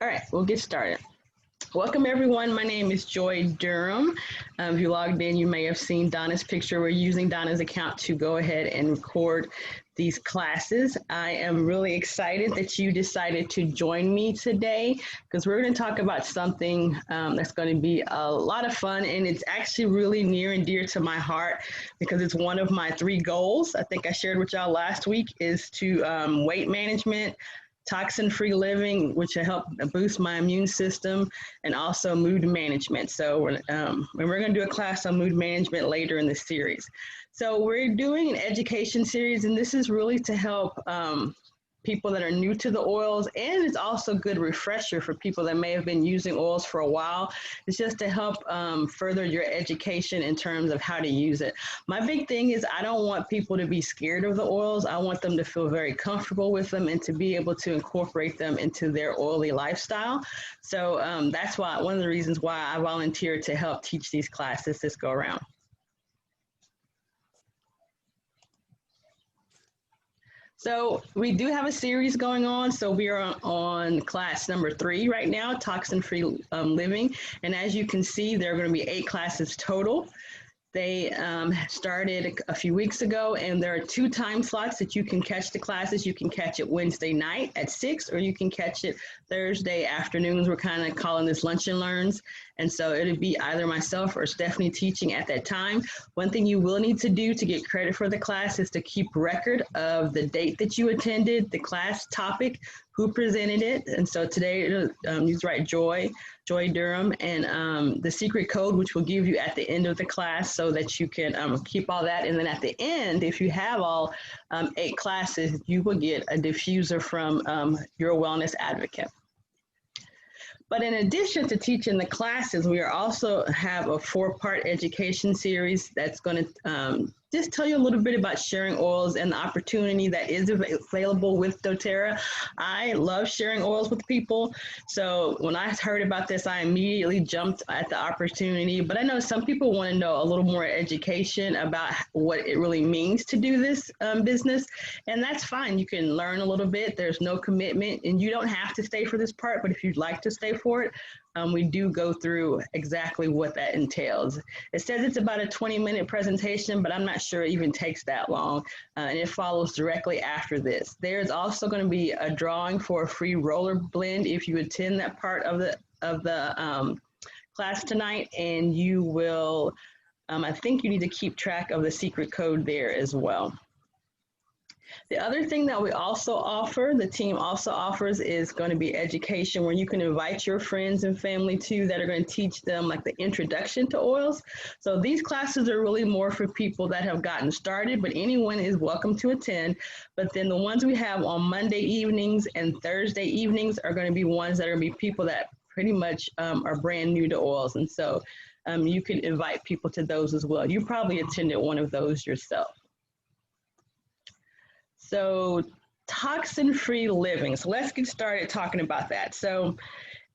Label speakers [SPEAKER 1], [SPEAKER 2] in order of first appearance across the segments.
[SPEAKER 1] All right, we'll get started. Welcome everyone. My name is Joy Durham. If you logged in, you may have seen Donna's picture. We're using Donna's account to go ahead and record these classes. I am really excited that you decided to join me today because we're going to talk about something that's going to be a lot of fun, and it's actually really near and dear to my heart because it's one of my 3 goals. I think I shared with y'all last week is to weight management, toxin-free living, which will help boost my immune system, and also mood management. So we're going to do a class on mood management later in the series. So we're doing an education series, and this is really to help people that are new to the oils, and it's also a good refresher for people that may have been using oils for a while. It's just to help further your education in terms of how to use it. My big thing is I don't want people to be scared of the oils. I want them to feel very comfortable with them and to be able to incorporate them into their oily lifestyle. So that's why one of the reasons why I volunteered to help teach these classes this go around. So we do have a series going on. So we are on class number 3 right now, toxin-free living. And as you can see, there are going to be 8 classes total. They started a few weeks ago, and there are 2 time slots that you can catch the classes. You can catch it Wednesday night at 6, or you can catch it Thursday afternoons. We're kind of calling this lunch and learns. And so it'll be either myself or Stephanie teaching at that time. One thing you will need to do to get credit for the class is to keep record of the date that you attended, the class topic, who presented it. And so today, you write Joy Durham, and the secret code, which we'll give you at the end of the class so that you can keep all that. And then at the end, if you have all 8 classes, you will get a diffuser from your wellness advocate. But in addition to teaching the classes, we are also have a 4-part education series that's going to just tell you a little bit about sharing oils and the opportunity that is available with doTERRA. I love sharing oils with people. So when I heard about this, I immediately jumped at the opportunity. But I know some people want to know a little more education about what it really means to do this business. And that's fine. You can learn a little bit. There's no commitment, and you don't have to stay for this part. But if you'd like to stay for it, we do go through exactly what that entails. It says it's about a 20-minute presentation, but I'm not sure it even takes that long, and it follows directly after this. There's also going to be a drawing for a free roller blend if you attend that part of the class tonight, and you will, I think you need to keep track of the secret code there as well. The other thing that we also offer, the team also offers, is going to be education where you can invite your friends and family too that are going to teach them like the introduction to oils. So these classes are really more for people that have gotten started, but anyone is welcome to attend. But then the ones we have on Monday evenings and Thursday evenings are going to be ones that are going to be people that pretty much are brand new to oils. And so you can invite people to those as well. You probably attended one of those yourself. So toxin-free living. So let's get started talking about that. So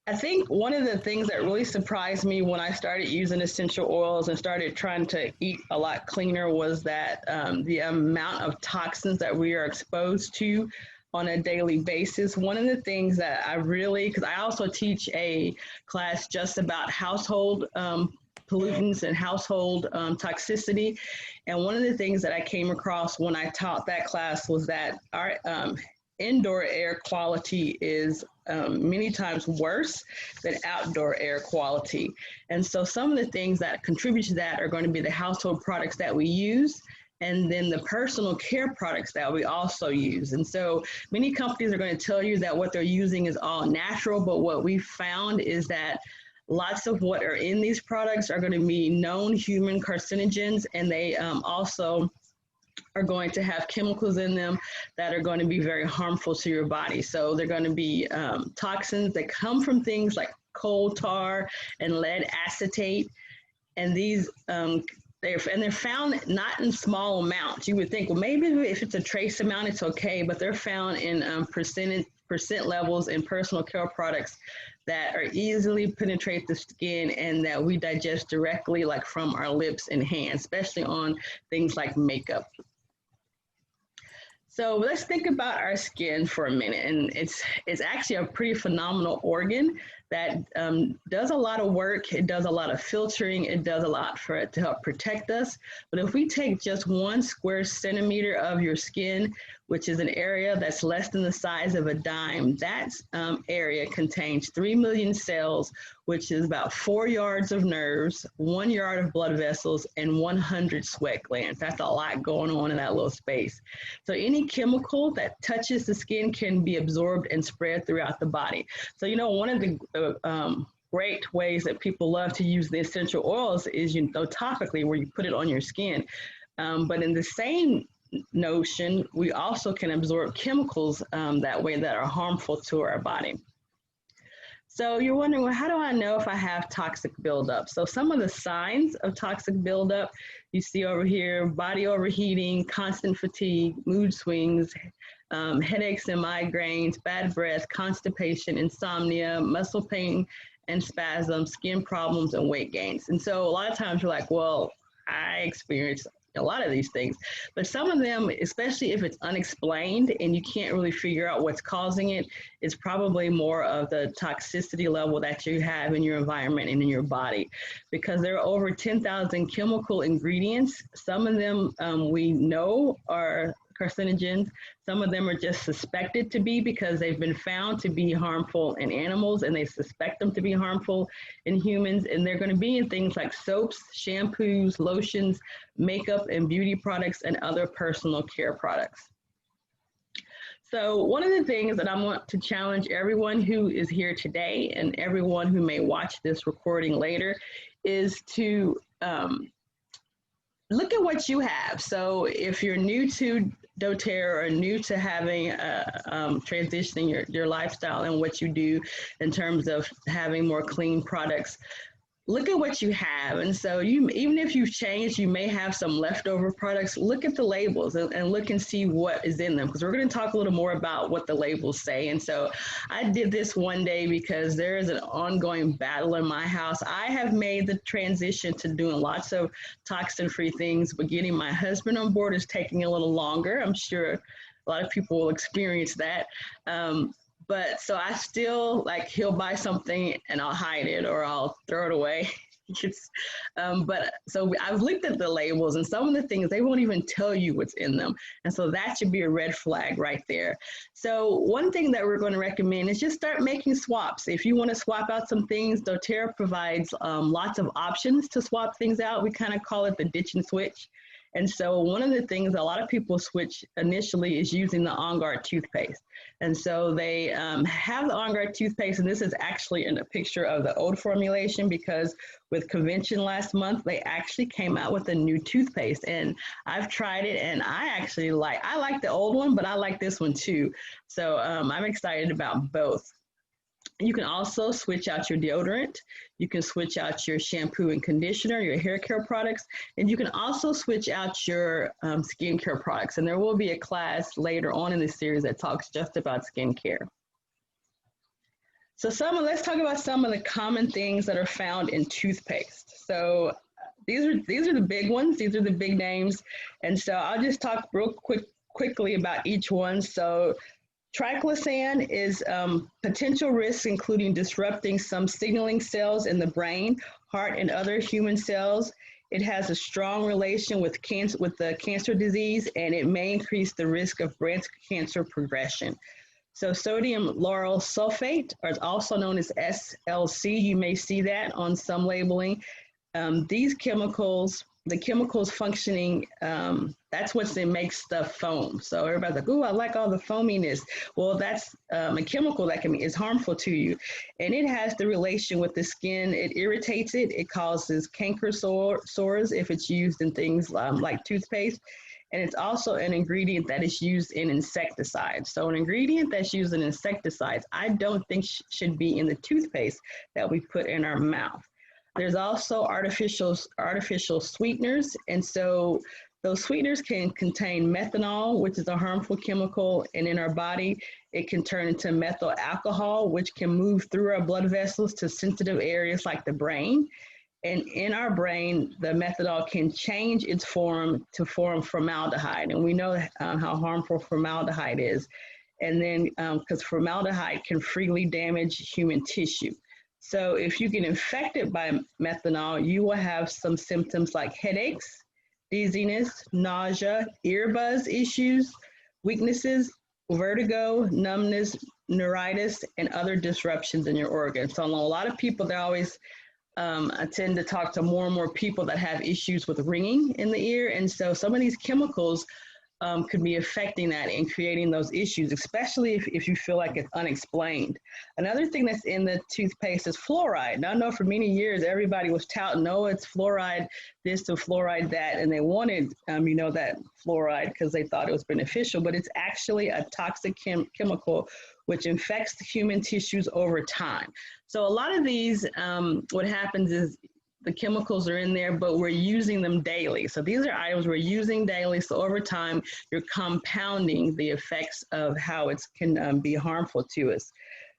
[SPEAKER 1] I think one of the things that really surprised me when I started using essential oils and started trying to eat a lot cleaner was that the amount of toxins that we are exposed to on a daily basis. One of the things that I really, because I also teach a class just about household pollutants and household toxicity. And one of the things that I came across when I taught that class was that our indoor air quality is many times worse than outdoor air quality. And so some of the things that contribute to that are going to be the household products that we use, and then the personal care products that we also use. And so many companies are going to tell you that what they're using is all natural, but what we found is that lots of what are in these products are going to be known human carcinogens, and they also are going to have chemicals in them that are going to be very harmful to your body. So they're going to be toxins that come from things like coal tar and lead acetate, and these they're found not in small amounts. You would think, well, maybe if it's a trace amount, it's okay, but they're found in percent levels in personal care products that are easily penetrate the skin and that we digest directly, like from our lips and hands, especially on things like makeup. So let's think about our skin for a minute, and it's actually a pretty phenomenal organ that does a lot of work. It does a lot of filtering. It does a lot for it to help protect us. But if we take just 1 square centimeter of your skin, which is an area that's less than the size of a dime, that area contains 3 million cells, which is about 4 yards of nerves, 1 yard of blood vessels, and 100 sweat glands. That's a lot going on in that little space. So any chemical that touches the skin can be absorbed and spread throughout the body. So, one of the great ways that people love to use the essential oils is, topically, where you put it on your skin. But in the same notion, we also can absorb chemicals that way that are harmful to our body. So you're wondering, well, how do I know if I have toxic buildup? So some of the signs of toxic buildup you see over here: body overheating, constant fatigue, mood swings, headaches and migraines, bad breath, constipation, insomnia, muscle pain and spasms, skin problems, and weight gains. And so a lot of times you're like, well, I experience a lot of these things, but some of them, especially if it's unexplained and you can't really figure out what's causing it, is probably more of the toxicity level that you have in your environment and in your body, because there are over 10,000 chemical ingredients. Some of them we know are carcinogens. Some of them are just suspected to be because they've been found to be harmful in animals, and they suspect them to be harmful in humans. And they're going to be in things like soaps, shampoos, lotions, makeup and beauty products, and other personal care products. So one of the things that I want to challenge everyone who is here today and everyone who may watch this recording later is to look at what you have. So if you're new to doTERRA or new to having transitioning your lifestyle and what you do in terms of having more clean products, look at what you have. And so even if you've changed, you may have some leftover products. Look at the labels and look and see what is in them, because we're going to talk a little more about what the labels say. And so I did this one day because there is an ongoing battle in my house. I have made the transition to doing lots of toxin-free things, but getting my husband on board is taking a little longer. I'm sure a lot of people will experience that. But so I still, like, he'll buy something and I'll hide it or I'll throw it away. But so I've looked at the labels, and some of the things, they won't even tell you what's in them. And so that should be a red flag right there. So one thing that we're going to recommend is just start making swaps. If you want to swap out some things, doTERRA provides lots of options to swap things out. We kind of call it the ditch and switch. And so one of the things a lot of people switch initially is using the On Guard toothpaste. And so they have the On Guard toothpaste, and this is actually in a picture of the old formulation, because with convention last month, they actually came out with a new toothpaste. And I've tried it, and I like the old one, but I like this one too. So I'm excited about both. You can also switch out your deodorant. You can switch out your shampoo and conditioner, your hair care products, and you can also switch out your skincare products. And there will be a class later on in this series that talks just about skincare. So let's talk about some of the common things that are found in toothpaste. So these are the big ones. These are the big names. And so I'll just talk real quickly about each one. So triclosan is potential risks, including disrupting some signaling cells in the brain, heart, and other human cells. It has a strong relation with the cancer disease, and it may increase the risk of breast cancer progression. So sodium lauryl sulfate, or also known as SLC, you may see that on some labeling. These chemicals, the chemicals functioning, that's what makes stuff foam. So everybody's like, "Ooh, I like all the foaminess." Well, that's a chemical that is harmful to you. And it has the relation with the skin. It irritates it. It causes canker sores if it's used in things like toothpaste. And it's also an ingredient that is used in insecticides. So an ingredient that's used in insecticides, I don't think should be in the toothpaste that we put in our mouth. There's also artificial sweeteners, and so those sweeteners can contain methanol, which is a harmful chemical, and in our body, it can turn into methyl alcohol, which can move through our blood vessels to sensitive areas like the brain. And in our brain, the methanol can change its form to form formaldehyde. And we know how harmful formaldehyde is. And then, because formaldehyde can freely damage human tissue. So if you get infected by methanol, you will have some symptoms like headaches, dizziness, nausea, earbuzz issues, weaknesses, vertigo, numbness, neuritis, and other disruptions in your organs. So a lot of people, they're always I tend to talk to more and more people that have issues with ringing in the ear. And so some of these chemicals could be affecting that and creating those issues, especially if you feel like it's unexplained. Another thing that's in the toothpaste is fluoride. Now, I know for many years, everybody was touting, no, it's fluoride this and fluoride that, and they wanted, that fluoride because they thought it was beneficial, but it's actually a toxic chemical which infects the human tissues over time. So a lot of these, what happens is the chemicals are in there, but we're using them daily. So these are items we're using daily. So over time, you're compounding the effects of how it can be harmful to us.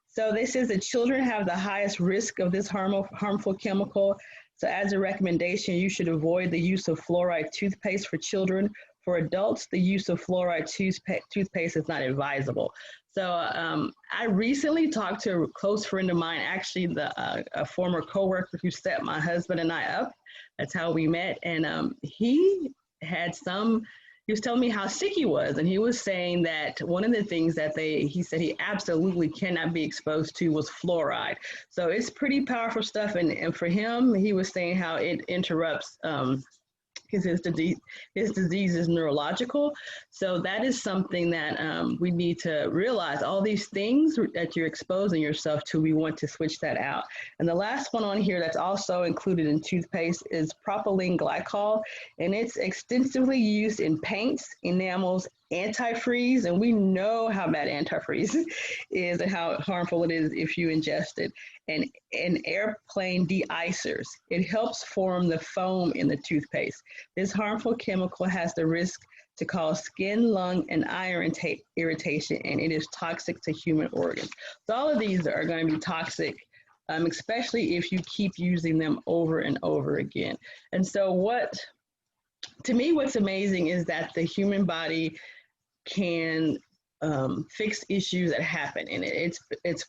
[SPEAKER 1] So this says that children have the highest risk of this harmful chemical. So as a recommendation, you should avoid the use of fluoride toothpaste for children. For adults, the use of fluoride toothpaste is not advisable. So I recently talked to a close friend of mine, actually a former coworker who set my husband and I up. That's how we met. And he was telling me how sick he was. And he was saying that one of the things that he said he absolutely cannot be exposed to was fluoride. So it's pretty powerful stuff. And for him, he was saying how it interrupts his disease is neurological. So that is something that we need to realize. All these things that you're exposing yourself to, we want to switch that out. And the last one on here that's also included in toothpaste is propylene glycol, and it's extensively used in paints, enamels, antifreeze, and we know how bad antifreeze is and how harmful it is if you ingest it, and airplane de-icers. It helps form the foam in the toothpaste. This harmful chemical has the risk to cause skin, lung, and eye irritation, and it is toxic to human organs. So all of these are going to be toxic, especially if you keep using them over and over again. And so to me, what's amazing is that the human body can fix issues that happen, and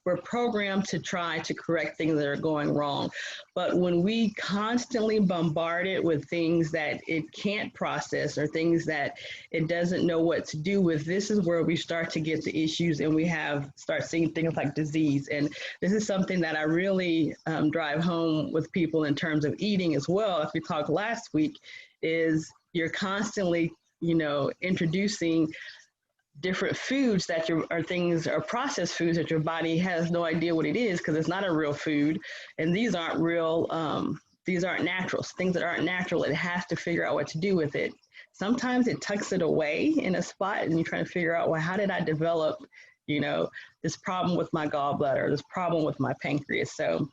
[SPEAKER 1] we're programmed to try to correct things that are going wrong. But when we constantly bombard it with things that it can't process or things that it doesn't know what to do with, this is where we start to get the issues, and we start seeing things like disease. And this is something that I really drive home with people in terms of eating as well. If we talked last week, is you're constantly, introducing different foods that are processed foods that your body has no idea what it is because it's not a real food. And these aren't real, these aren't natural. So things that aren't natural, it has to figure out what to do with it. Sometimes it tucks it away in a spot and you're trying to figure out, well, how did I develop, this problem with my gallbladder, this problem with my pancreas? So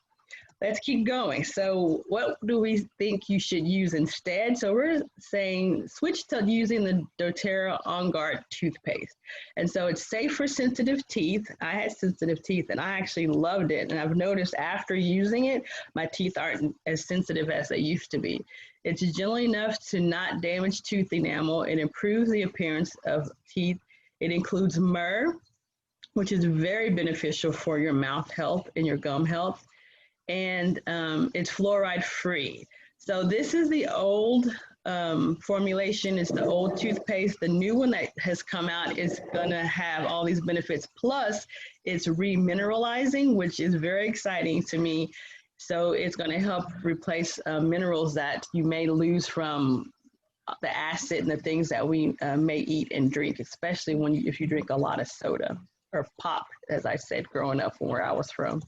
[SPEAKER 1] let's keep going. So what do we think you should use instead? So we're saying switch to using the doTERRA On Guard toothpaste. And so it's safe for sensitive teeth. I had sensitive teeth and I actually loved it. And I've noticed after using it, my teeth aren't as sensitive as they used to be. It's gentle enough to not damage tooth enamel. It improves the appearance of teeth. It includes myrrh, which is very beneficial for your mouth health and your gum health. And it's fluoride free. So this is the old formulation. It's the old toothpaste. The new one that has come out is gonna have all these benefits. Plus it's remineralizing, which is very exciting to me. So it's gonna help replace minerals that you may lose from the acid and the things that we may eat and drink, especially if you drink a lot of soda or pop, as I said, growing up from where I was from.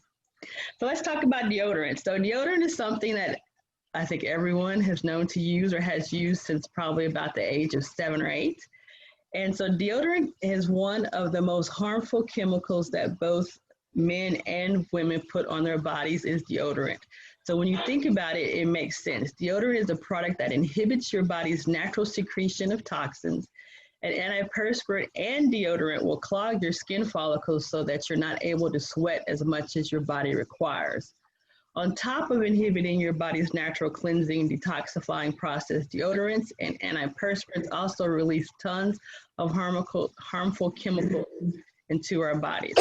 [SPEAKER 1] So let's talk about deodorant. So deodorant is something that I think everyone has known to use or has used since probably about the age of 7 or 8. And so deodorant is one of the most harmful chemicals that both men and women put on their bodies is deodorant. So when you think about it, it makes sense. Deodorant is a product that inhibits your body's natural secretion of toxins. And antiperspirant and deodorant will clog your skin follicles so that you're not able to sweat as much as your body requires. On top of inhibiting your body's natural cleansing, detoxifying process, deodorants and antiperspirants also release tons of harmful chemicals into our bodies.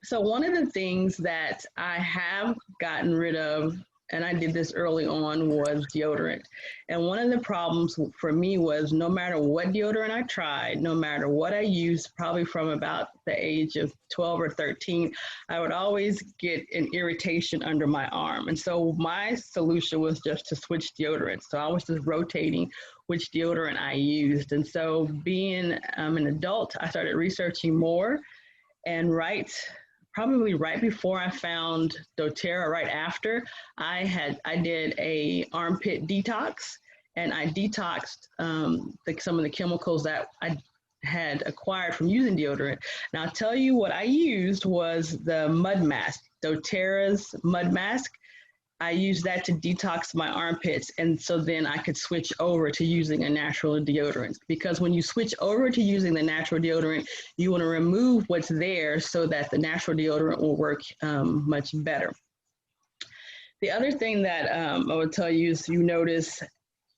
[SPEAKER 1] So one of the things that I have gotten rid of, and I did this early on, was deodorant. And one of the problems for me was no matter what deodorant I tried, no matter what I used, probably from about the age of 12 or 13, I would always get an irritation under my arm. And so my solution was just to switch deodorants. So I was just rotating which deodorant I used. And so being an adult, I started researching more, and probably right before I found doTERRA, right after, I did a armpit detox, and I detoxed some of the chemicals that I had acquired from using deodorant. Now I'll tell you what I used was the mud mask, doTERRA's mud mask. I used that to detox my armpits, and so then I could switch over to using a natural deodorant. Because when you switch over to using the natural deodorant, you want to remove what's there so that the natural deodorant will work much better. The other thing that I would tell you is you notice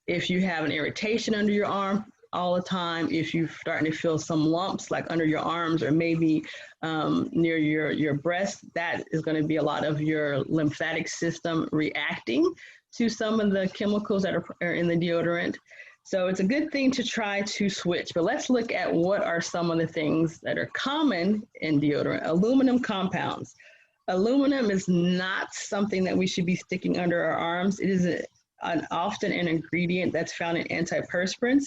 [SPEAKER 1] if you have an irritation under your arm all the time, if you're starting to feel some lumps like under your arms or maybe near your breast, that is going to be a lot of your lymphatic system reacting to some of the chemicals that are in the deodorant. So it's a good thing to try to switch. But let's look at what are some of the things that are common in deodorant. Aluminum compounds. Aluminum is not something that we should be sticking under our arms. It is often an ingredient that's found in antiperspirants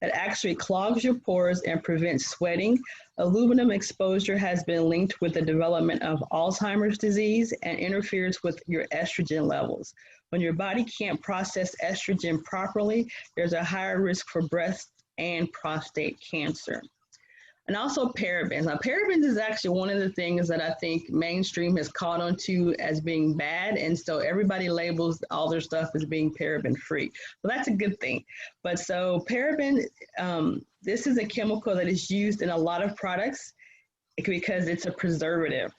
[SPEAKER 1] that actually clogs your pores and prevents sweating. Aluminum exposure has been linked with the development of Alzheimer's disease and interferes with your estrogen levels. When your body can't process estrogen properly, there's a higher risk for breast and prostate cancer. And also parabens. Now, parabens is actually one of the things that I think mainstream has caught on to as being bad. And so everybody labels all their stuff as being paraben free. Well, that's a good thing. But so paraben, this is a chemical that is used in a lot of products because it's a preservative.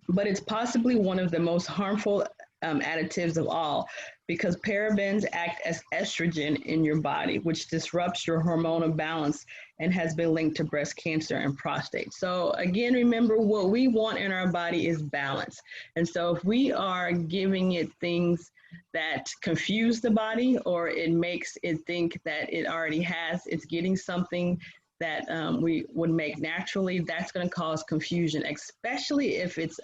[SPEAKER 1] But it's possibly one of the most harmful additives of all, because parabens act as estrogen in your body, which disrupts your hormonal balance and has been linked to breast cancer and prostate. So again, remember, what we want in our body is balance. And so if we are giving it things that confuse the body, or it makes it think that it already has, it's getting something that we would make naturally, that's going to cause confusion, especially if it's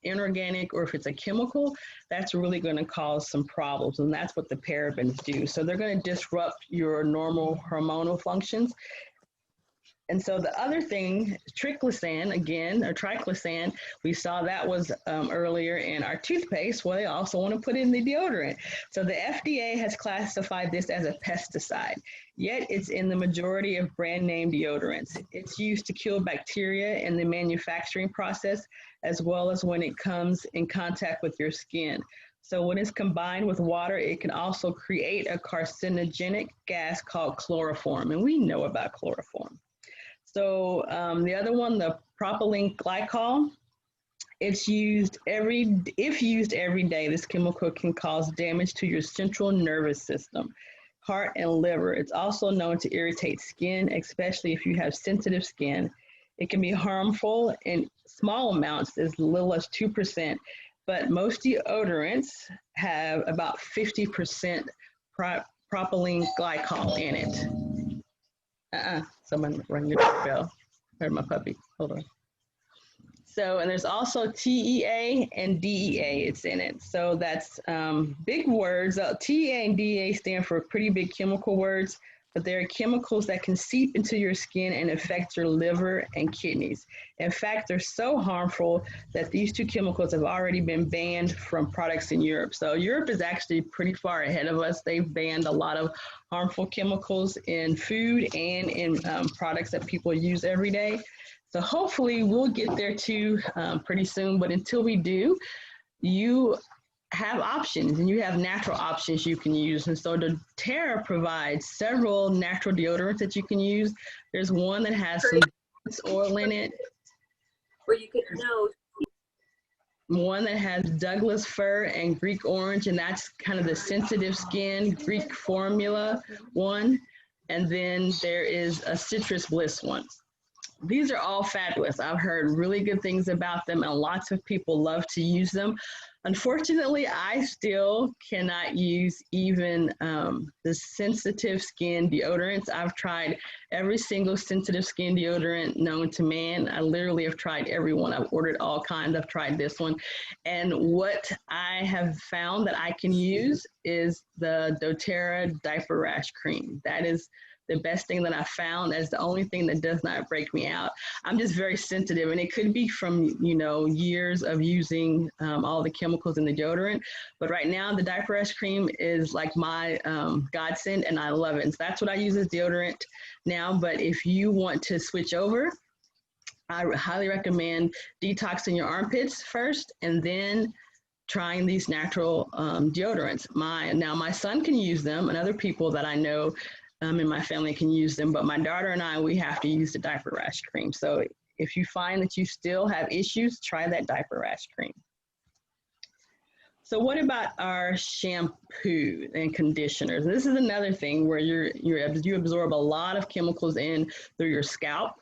[SPEAKER 1] inorganic or if it's a chemical. That's really going to cause some problems, and that's what the parabens do. So they're going to disrupt your normal hormonal functions. And so the other thing, triclosan, again, or triclosan, we saw that was earlier in our toothpaste. Well, they also want to put in the deodorant. So the FDA has classified this as a pesticide, yet it's in the majority of brand name deodorants. It's used to kill bacteria in the manufacturing process, as well as when it comes in contact with your skin. So when it's combined with water, it can also create a carcinogenic gas called chloroform, and we know about chloroform. So the other one, the propylene glycol, if used every day, this chemical can cause damage to your central nervous system, heart, and liver. It's also known to irritate skin, especially if you have sensitive skin. It can be harmful in small amounts, as little as 2%, but most deodorants have about 50% propylene glycol in it. Someone rang the doorbell. Heard my puppy. Hold on. So, and there's also TEA and DEA, it's in it. So that's big words. TEA and DEA stand for pretty big chemical words, but they're chemicals that can seep into your skin and affect your liver and kidneys. In fact, they're so harmful that these two chemicals have already been banned from products in Europe. So Europe is actually pretty far ahead of us. They've banned a lot of harmful chemicals in food and in products that people use every day. So hopefully we'll get there too pretty soon. But until we do, you have options, and you have natural options you can use. And so doTERRA provides several natural deodorants that you can use. There's one that has some oil in it.
[SPEAKER 2] Or you could know.
[SPEAKER 1] one that has Douglas fir and Greek orange, and that's kind of the sensitive skin Greek formula one. And then there is a citrus bliss one. These are all fabulous. I've heard really good things about them, and lots of people love to use them. Unfortunately, I still cannot use even the sensitive skin deodorants. I've tried every single sensitive skin deodorant known to man. I literally have tried every one. I've ordered all kinds. I've tried this one. And what I have found that I can use is the doTERRA diaper rash cream. That is the best thing that I found. As the only thing that does not break me out. I'm just very sensitive, and it could be from, you know, years of using all the chemicals in the deodorant. But right now, the diaper rash cream is like my godsend, and I love it. And so that's what I use as deodorant now. But if you want to switch over, I highly recommend detoxing your armpits first, and then trying these natural deodorants. My son can use them, and other people that I know in my family can use them, but my daughter and I, we have to use the diaper rash cream. So if you find that you still have issues, try that diaper rash cream. So what about our shampoo and conditioners? This is another thing where you absorb a lot of chemicals in through your scalp.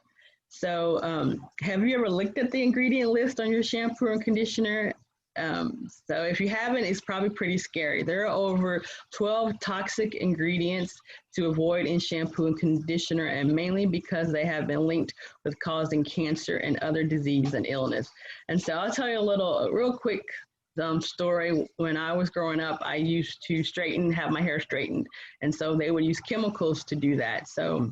[SPEAKER 1] So have you ever looked at the ingredient list on your shampoo and conditioner? So if you haven't, it's probably pretty scary. There are over 12 toxic ingredients to avoid in shampoo and conditioner, and mainly because they have been linked with causing cancer and other disease and illness. And so I'll tell you a real quick story. When I was growing up, I used to have my hair straightened. And so they would use chemicals to do that. So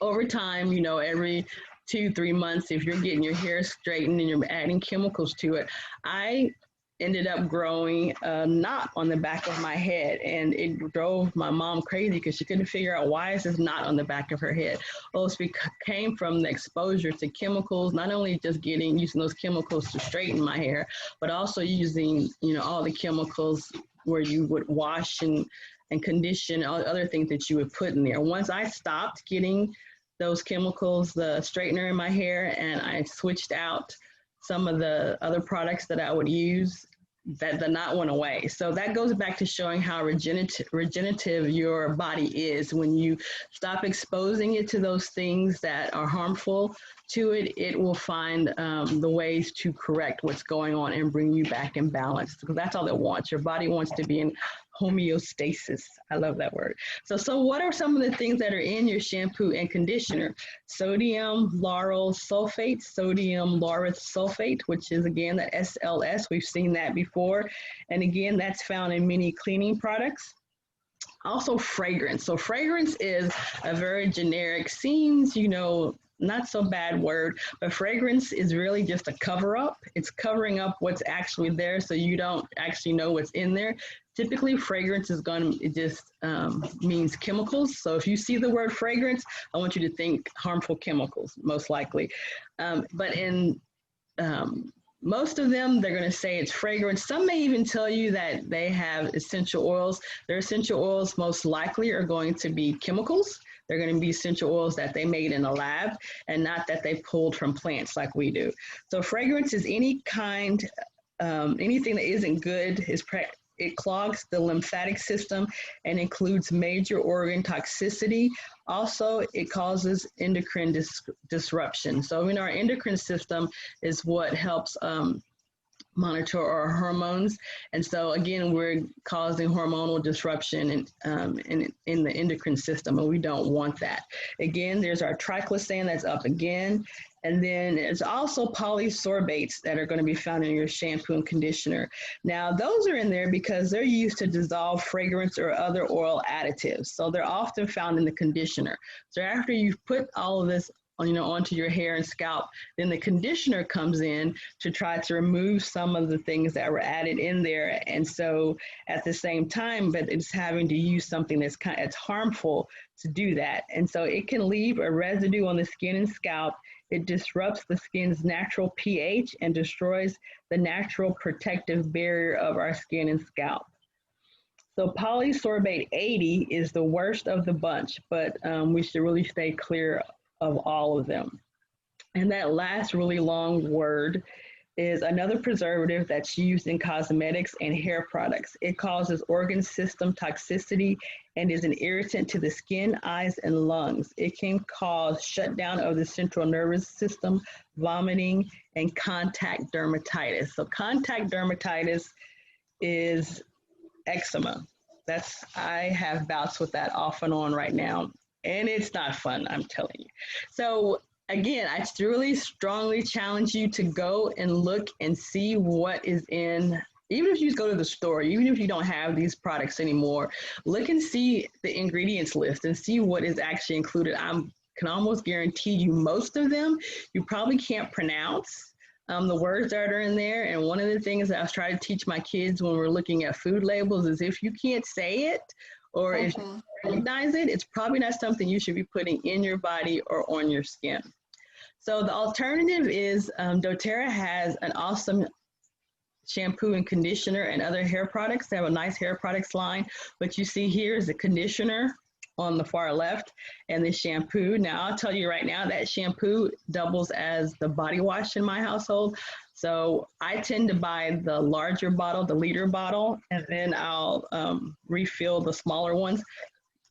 [SPEAKER 1] over time, you know, every 2-3 months, if you're getting your hair straightened and you're adding chemicals to it, I ended up growing a knot on the back of my head, and it drove my mom crazy because she couldn't figure out why is this knot on the back of her head. Well, it came from the exposure to chemicals, not only just using those chemicals to straighten my hair, but also using, you know, all the chemicals where you would wash and condition, all the other things that you would put in there. Once I stopped getting those chemicals, the straightener in my hair, and I switched out some of the other products that I would use, that the knot went away. So that goes back to showing how regenerative your body is. When you stop exposing it to those things that are harmful to it, it will find the ways to correct what's going on and bring you back in balance, because that's all it wants. Your body wants to be in homeostasis. I love that word. So what are some of the things that are in your shampoo and conditioner? Sodium lauryl sulfate, which is again the SLS. We've seen that before. And again, that's found in many cleaning products. Also fragrance. So fragrance is a very generic, seems, you know, not so bad word, but fragrance is really just a cover up. It's covering up what's actually there, so you don't actually know what's in there. Typically, fragrance it just means chemicals. So if you see the word fragrance, I want you to think harmful chemicals, most likely. But in most of them, they're going to say it's fragrance. Some may even tell you that they have essential oils. Their essential oils most likely are going to be chemicals. They're going to be essential oils that they made in a lab and not that they pulled from plants like we do. So fragrance is any kind, anything that isn't good. It clogs the lymphatic system and includes major organ toxicity. Also, it causes endocrine disruption. So our endocrine system is what helps monitor our hormones. And so again, we're causing hormonal disruption in the endocrine system, and we don't want that. Again, there's our triclosan that's up again. And then there's also polysorbates that are going to be found in your shampoo and conditioner. Now, those are in there because they're used to dissolve fragrance or other oil additives. So they're often found in the conditioner. So after you've put all of this onto your hair and scalp, then the conditioner comes in to try to remove some of the things that were added in there. And so at the same time, but it's having to use something it's harmful to do that. And so it can leave a residue on the skin and scalp. It disrupts the skin's natural pH and destroys the natural protective barrier of our skin and scalp. So polysorbate 80 is the worst of the bunch, but we should really stay clear of all of them. And that last really long word is another preservative that's used in cosmetics and hair products. It causes organ system toxicity and is an irritant to the skin, eyes, and lungs. It can cause shutdown of the central nervous system, vomiting, and contact dermatitis. So contact dermatitis is eczema. I have bouts with that off and on right now, and it's not fun, I'm telling you. So again, I really strongly challenge you to go and look and see what is in, even if you go to the store, even if you don't have these products anymore, look and see the ingredients list and see what is actually included. I can almost guarantee you most of them you probably can't pronounce. The words that are in there. And one of the things that I was trying to teach my kids when we're looking at food labels is if you can't say it or if you recognize it, it's probably not something you should be putting in your body or on your skin. So the alternative is doTERRA has an awesome shampoo and conditioner and other hair products. They have a nice hair products line. What you see here is the conditioner on the far left and the shampoo. Now I'll tell you right now that shampoo doubles as the body wash in my household. So I tend to buy the larger bottle, the liter bottle, and then I'll refill the smaller ones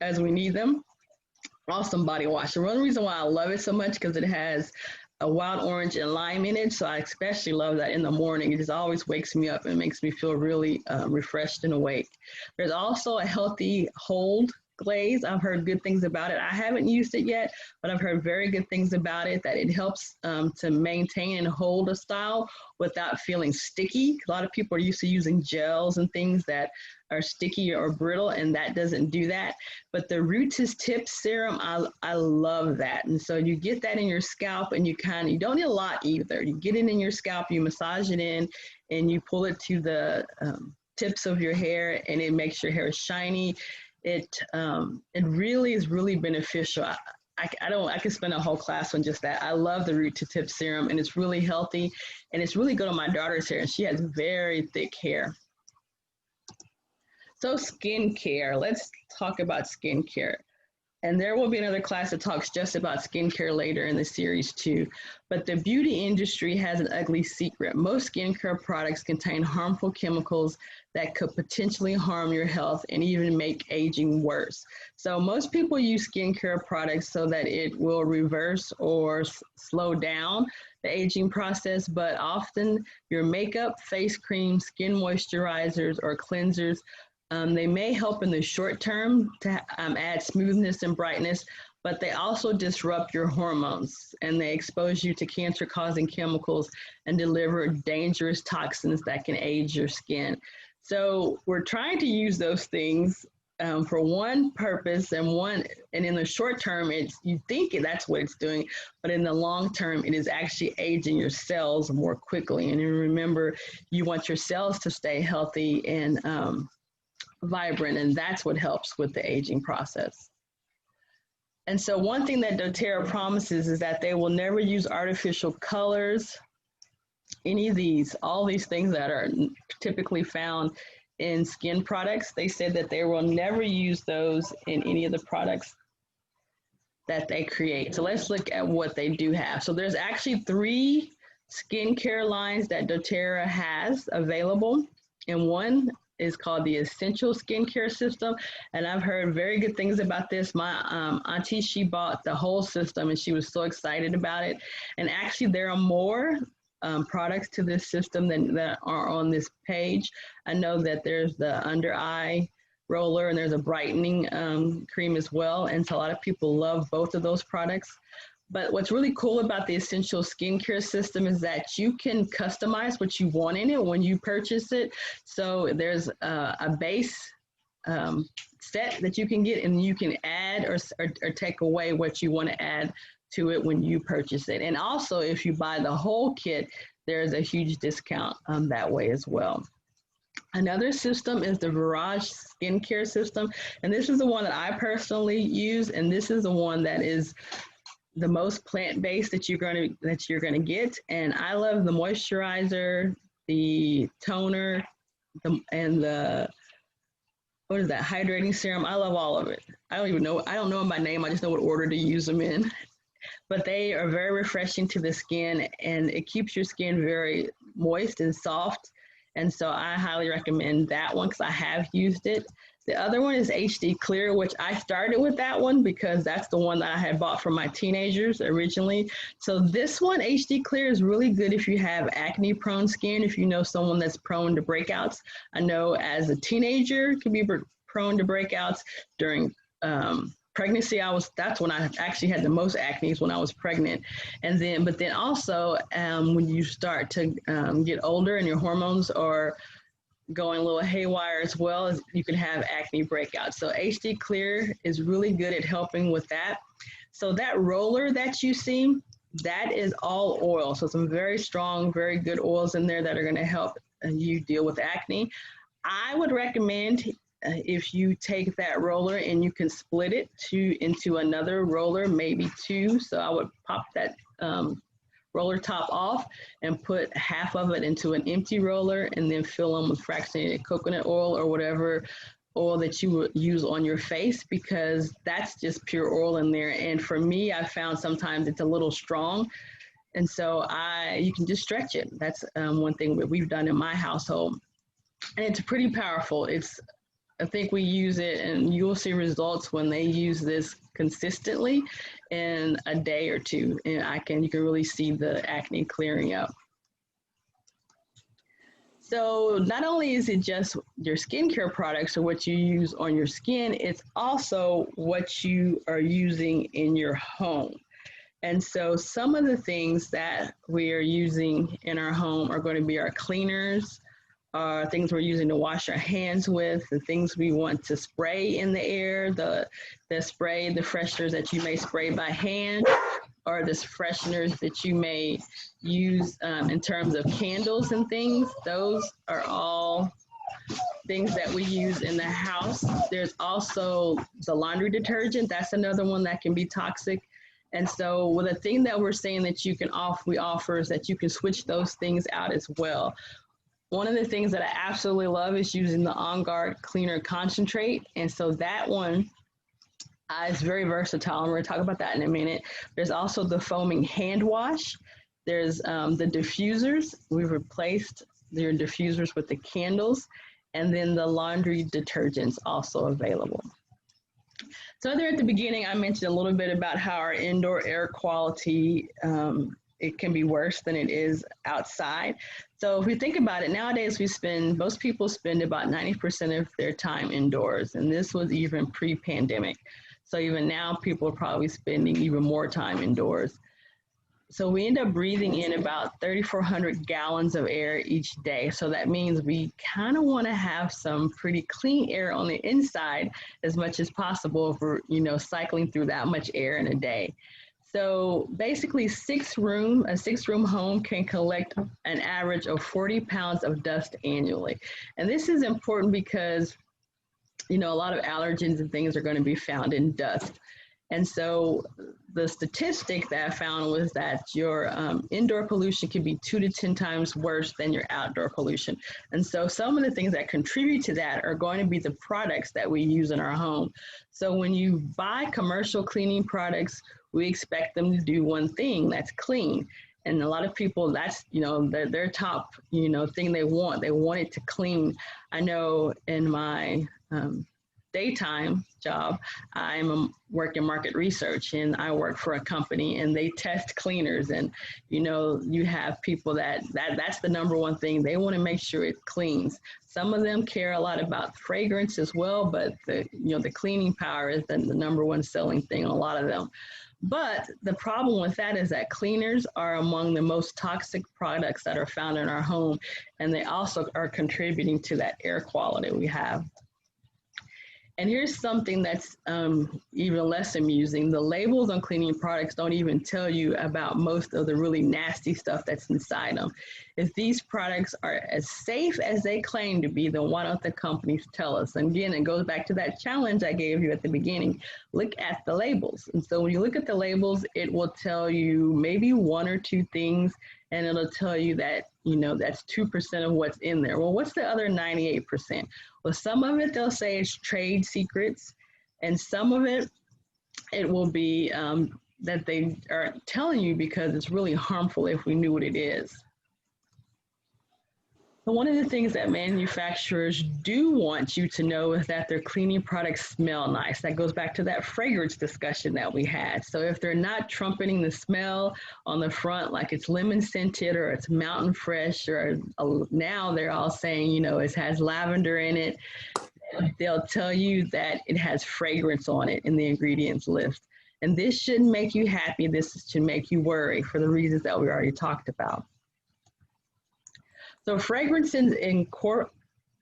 [SPEAKER 1] as we need them. Awesome body wash. The one reason why I love it so much because it has a wild orange and lime in it. So I especially love that in the morning. It just always wakes me up and makes me feel really refreshed and awake. There's also a healthy hold glaze. I've heard good things about it. I haven't used it yet, but I've heard very good things about it, that it helps to maintain and hold a style without feeling sticky. A lot of people are used to using gels and things that are sticky or brittle, and that doesn't do that. But the root to tip serum, I love that. And so you get that in your scalp, and you don't need a lot either. You get it in your scalp, you massage it in, and you pull it to the tips of your hair, and it makes your hair shiny. It really is really beneficial. I could spend a whole class on just that. I love the root to tip serum, and it's really healthy, and it's really good on my daughter's hair, and she has very thick hair. So skincare, let's talk about skincare. And there will be another class that talks just about skincare later in the series too. But the beauty industry has an ugly secret. Most skincare products contain harmful chemicals that could potentially harm your health and even make aging worse. So most people use skincare products so that it will reverse or slow down the aging process, but often your makeup, face cream, skin moisturizers, or cleansers, they may help in the short term to add smoothness and brightness, but they also disrupt your hormones, and they expose you to cancer-causing chemicals and deliver dangerous toxins that can age your skin. So we're trying to use those things for one purpose, and in the short term, you think that's what it's doing, but in the long term, it is actually aging your cells more quickly. And remember, you want your cells to stay healthy and vibrant, and that's what helps with the aging process. And so one thing that doTERRA promises is that they will never use artificial colors, all these things that are typically found in skin products. They said that they will never use those in any of the products that they create. So let's look at what they do have. So there's actually 3 skincare lines that doTERRA has available, and one is called the Essential Skincare System. And I've heard very good things about this. My auntie, she bought the whole system and she was so excited about it. And actually there are more products to this system that are on this page. I know that there's the under eye roller and there's a brightening cream as well. And so a lot of people love both of those products. But what's really cool about the Essential Skincare System is that you can customize what you want in it when you purchase it. So there's a base set that you can get, and you can add or take away what you want to add to it when you purchase it. And also, if you buy the whole kit, there's a huge discount that way as well. Another system is the Virage Skincare System. And this is the one that I personally use, and this is the one that is the most plant-based that you're going to get. And I love the moisturizer, the toner, and the hydrating serum. I love all of it. I don't know them by name. I just know what order to use them in. but they are very refreshing to the skin, and it keeps your skin very moist and soft. And so I highly recommend that one because I have used it. The other one is HD Clear, which I started with that one because that's the one that I had bought for my teenagers originally. So this one, HD Clear, is really good if you have acne prone skin, if you know someone that's prone to breakouts. I know as a teenager, it can be prone to breakouts. During pregnancy, that's when I actually had the most acne, when I was pregnant. And then, but then also when you start to get older and your hormones are going a little haywire as well, as you can have acne breakouts. So HD Clear is really good at helping with that. So that roller that you see, that is all oil. So some very strong, very good oils in there that are going to help you deal with acne. I would recommend if you take that roller and you can split it into another roller, maybe two. So I would pop that roller top off and put half of it into an empty roller and then fill them with fractionated coconut oil or whatever oil that you would use on your face, because that's just pure oil in there. And for me, I found sometimes it's a little strong. And so you can just stretch it. That's one thing that we've done in my household. And it's pretty powerful. I think we use it, and you'll see results when they use this consistently in a day or two. And you can really see the acne clearing up. So not only is it just your skincare products or what you use on your skin, it's also what you are using in your home. And so some of the things that we are using in our home are going to be our cleaners, things we're using to wash our hands with, the things we want to spray in the air, the fresheners that you may spray by hand, or the fresheners that you may use in terms of candles and things. Those are all things that we use in the house. There's also the laundry detergent. That's another one that can be toxic. And so with a thing that we're saying that we offer is that you can switch those things out as well. One of the things that I absolutely love is using the On Guard Cleaner Concentrate. And so that one is very versatile, and we're going to talk about that in a minute. There's also the foaming hand wash. There's the diffusers. We've replaced their diffusers with the candles, and then the laundry detergents also available. So there at the beginning, I mentioned a little bit about how our indoor air quality, it can be worse than it is outside. So if we think about it, nowadays most people spend about 90% of their time indoors, and this was even pre-pandemic. So even now, people are probably spending even more time indoors. So we end up breathing in about 3,400 gallons of air each day. So that means we kind of want to have some pretty clean air on the inside as much as possible if we're, cycling through that much air in a day. So basically a six-room home can collect an average of 40 pounds of dust annually. And this is important because, a lot of allergens and things are going to be found in dust. And so the statistic that I found was that your indoor pollution can be 2 to 10 times worse than your outdoor pollution. And so some of the things that contribute to that are going to be the products that we use in our home. So when you buy commercial cleaning products, we expect them to do one thing, that's clean. And a lot of people, that's, their top, thing they want it to clean. I know in my daytime job, I'm working market research, and I work for a company, and they test cleaners. And, you have people that's the number one thing. They want to make sure it cleans. Some of them care a lot about fragrance as well, but the cleaning power is the number one selling thing on a lot of them. But the problem with that is that cleaners are among the most toxic products that are found in our home, and they also are contributing to that air quality we have. And here's something that's even less amusing. The labels on cleaning products don't even tell you about most of the really nasty stuff that's inside them. If these products are as safe as they claim to be, then why don't the companies tell us? And again, it goes back to that challenge I gave you at the beginning. Look at the labels. And so when you look at the labels, it will tell you maybe one or two things, and it'll tell you that, that's 2% of what's in there. Well, what's the other 98%? Well, some of it, they'll say it's trade secrets, and some of it will be that they are telling you because it's really harmful if we knew what it is. So one of the things that manufacturers do want you to know is that their cleaning products smell nice. That goes back to that fragrance discussion that we had. So if they're not trumpeting the smell on the front, like it's lemon scented or it's mountain fresh, or now they're all saying, you know, it has lavender in it, they'll tell you that it has fragrance on it in the ingredients list. And this shouldn't make you happy. This should make you worry for the reasons that we already talked about. So fragrances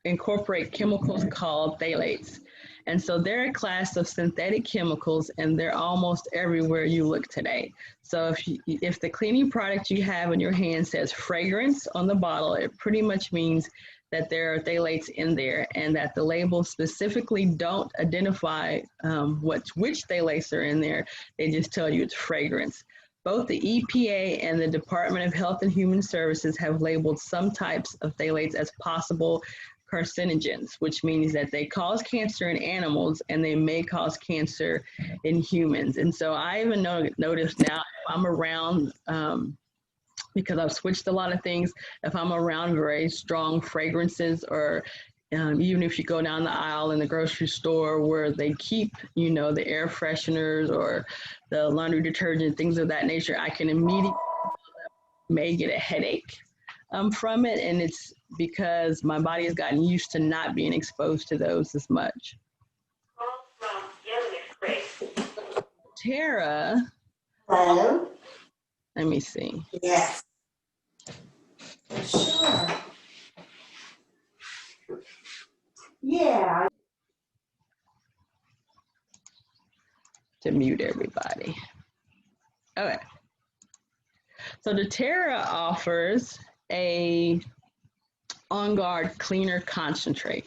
[SPEAKER 1] incorporate chemicals called phthalates. And so they're a class of synthetic chemicals, and they're almost everywhere you look today. So if the cleaning product you have in your hand says fragrance on the bottle, it pretty much means that there are phthalates in there, and that the labels specifically don't identify which phthalates are in there. They just tell you it's fragrance. Both the EPA and the Department of Health and Human Services have labeled some types of phthalates as possible carcinogens, which means that they cause cancer in animals and they may cause cancer in humans. And so I even notice now, if I'm around, because I've switched a lot of things, if I'm around very strong fragrances, or even if you go down the aisle in the grocery store where they keep, you know, the air fresheners or the laundry detergent, things of that nature, I can immediately may get a headache from it. And it's because my body has gotten used to not being exposed to those as much. doTERRA.
[SPEAKER 2] Hello?
[SPEAKER 1] Let me see.
[SPEAKER 2] Yes. Sure. Yeah.
[SPEAKER 1] To mute everybody. Okay. So doTERRA offers a On Guard Cleaner Concentrate.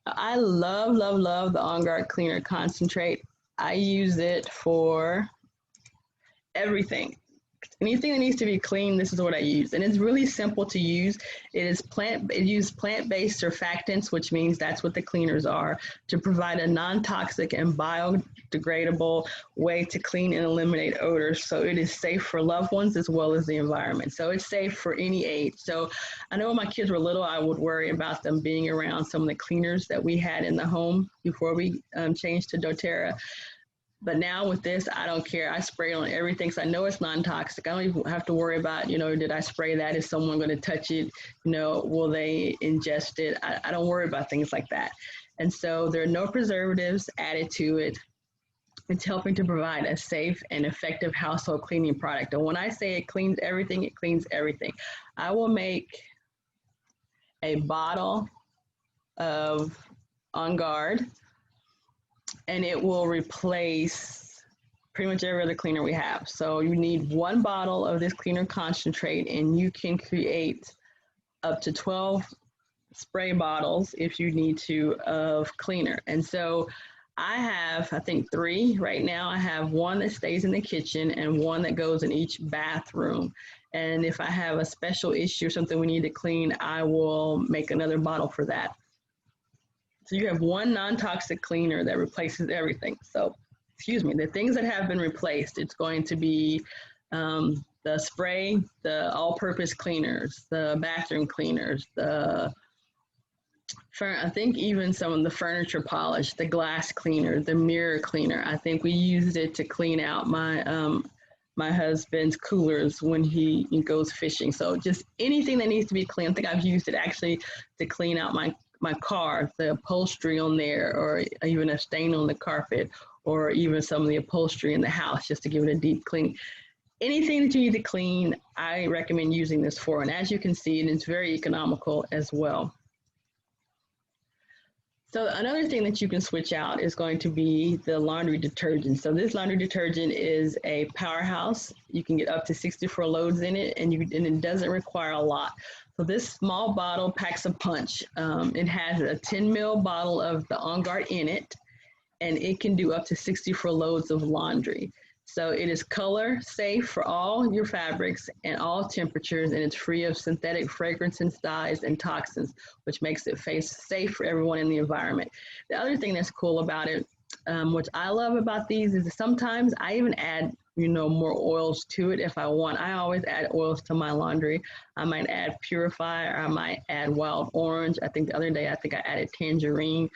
[SPEAKER 1] Now, I love the On Guard Cleaner Concentrate. I use it for everything. Anything that needs to be cleaned, this is what I use. And it's really simple to use. It uses plant-based surfactants, which means that's what the cleaners are, to provide a non-toxic and biodegradable way to clean and eliminate odors. So it is safe for loved ones as well as the environment. So it's safe for any age. So I know when my kids were little, I would worry about them being around some of the cleaners that we had in the home before we changed to doTERRA. But now with this, I don't care. I spray it on everything, so I know it's non-toxic. I don't even have to worry about, you know, did I spray that? Is someone going to touch it? You know, will they ingest it? I don't worry about things like that. And so there are no preservatives added to it. It's helping to provide a safe and effective household cleaning product. And when I say it cleans everything, it cleans everything. I will make a bottle of On Guard, and it will replace pretty much every other cleaner we have. So you need one bottle of this cleaner concentrate, and you can create up to 12 spray bottles if you need to of cleaner. And so I have, I think 3 right now. I have one that stays in the kitchen and one that goes in each bathroom. And if I have a special issue or something we need to clean, I will make another bottle for that. So you have one non-toxic cleaner that replaces everything. So, excuse me, the things that have been replaced, it's going to be the spray, the all-purpose cleaners, the bathroom cleaners, I think even some of the furniture polish, the glass cleaner, the mirror cleaner. I think we used it to clean out my husband's coolers when he goes fishing. So just anything that needs to be cleaned. I think I've used it actually to clean out my car, the upholstery on there, or even a stain on the carpet, or even some of the upholstery in the house, just to give it a deep clean. Anything that you need to clean, I recommend using this for. And as you can see, it's very economical as well. So another thing that you can switch out is going to be the laundry detergent. So this laundry detergent is a powerhouse. You can get up to 64 loads in it, and it doesn't require a lot. So this small bottle packs a punch. It has a 10 ml bottle of the On Guard in it, and it can do up to 64 loads of laundry. So it is color safe for all your fabrics and all temperatures, and it's free of synthetic fragrances, dyes, and toxins, which makes it safe for everyone in the environment. The other thing that's cool about it, which I love about these, is that sometimes I even add more oils to it if I want. I always add oils to my laundry. I might add Purify, or I might add Wild Orange. I think the other day, I think I added Tangerine.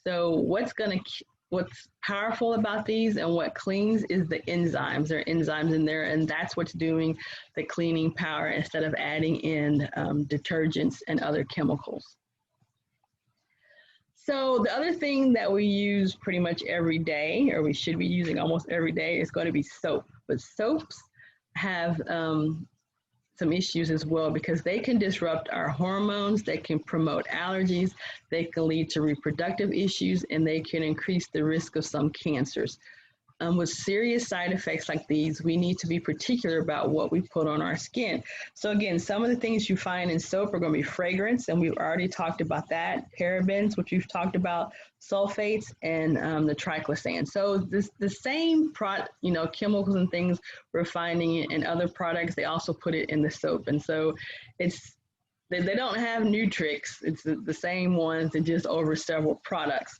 [SPEAKER 1] So what's powerful about these and what cleans is the enzymes. There are enzymes in there, and that's what's doing the cleaning power instead of adding in detergents and other chemicals. So the other thing that we use pretty much every day, or we should be using almost every day, is going to be soap. But soaps have some issues as well, because they can disrupt our hormones, they can promote allergies, they can lead to reproductive issues, and they can increase the risk of some cancers. With serious side effects like these, we need to be particular about what we put on our skin. So again, some of the things you find in soap are going to be fragrance, and we've already talked about that, parabens, which we've talked about, sulfates, and the triclosan. So the same chemicals and things we're finding in other products, they also put it in the soap. And so they don't have new tricks. It's the same ones, and just over several products.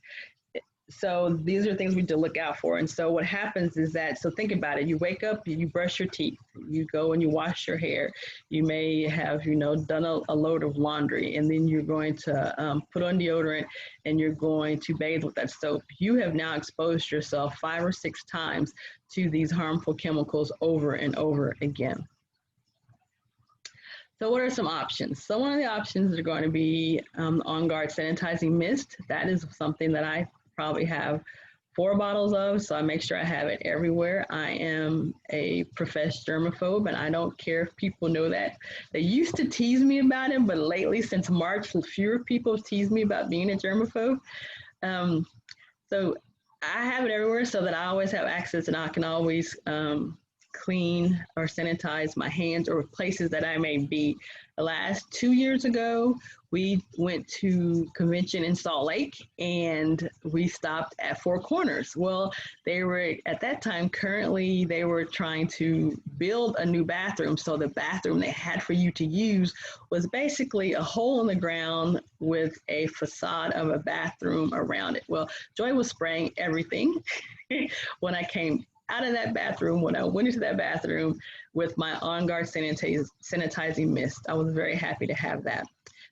[SPEAKER 1] So these are things we need to look out for. And so what happens is that, so think about it, you wake up, you brush your teeth, you go and you wash your hair, you may have, done a load of laundry, and then you're going to put on deodorant, and you're going to bathe with that soap. You have now exposed yourself 5 or 6 times to these harmful chemicals over and over again. So what are some options? So one of the options are going to be On Guard Sanitizing Mist. That is something that I probably have 4 bottles of, so I make sure I have it everywhere. I am a professed germaphobe, and I don't care if people know that. They used to tease me about it, but lately, since March, fewer people have teased me about being a germaphobe. So I have it everywhere so that I always have access, and I can always clean or sanitize my hands or places that I may be. The last 2 years ago, we went to convention in Salt Lake, and we stopped at Four Corners. Well, they were, at that time, currently, they were trying to build a new bathroom. So the bathroom they had for you to use was basically a hole in the ground with a facade of a bathroom around it. Well, Joy was spraying everything when I came out of that bathroom, when I went into that bathroom with my On Guard sanitizing mist. I was very happy to have that.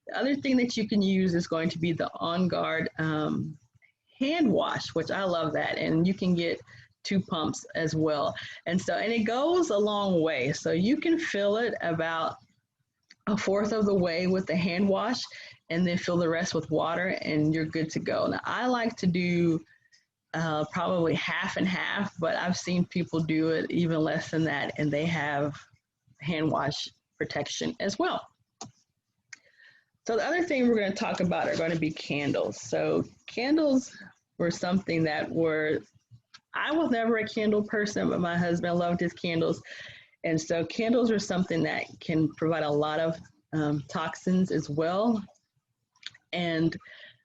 [SPEAKER 1] The other thing that you can use is going to be the On Guard hand wash, which I love that. And you can get 2 pumps as well. And it goes a long way. So you can fill it about 1/4 of the way with the hand wash, and then fill the rest with water, and you're good to go. Now, I like to do probably half and half, but I've seen people do it even less than that, and they have hand wash protection as well. So the other thing we're going to talk about are going to be candles. So candles were something that I was never a candle person, but my husband loved his candles. And so candles are something that can provide a lot of toxins as well. And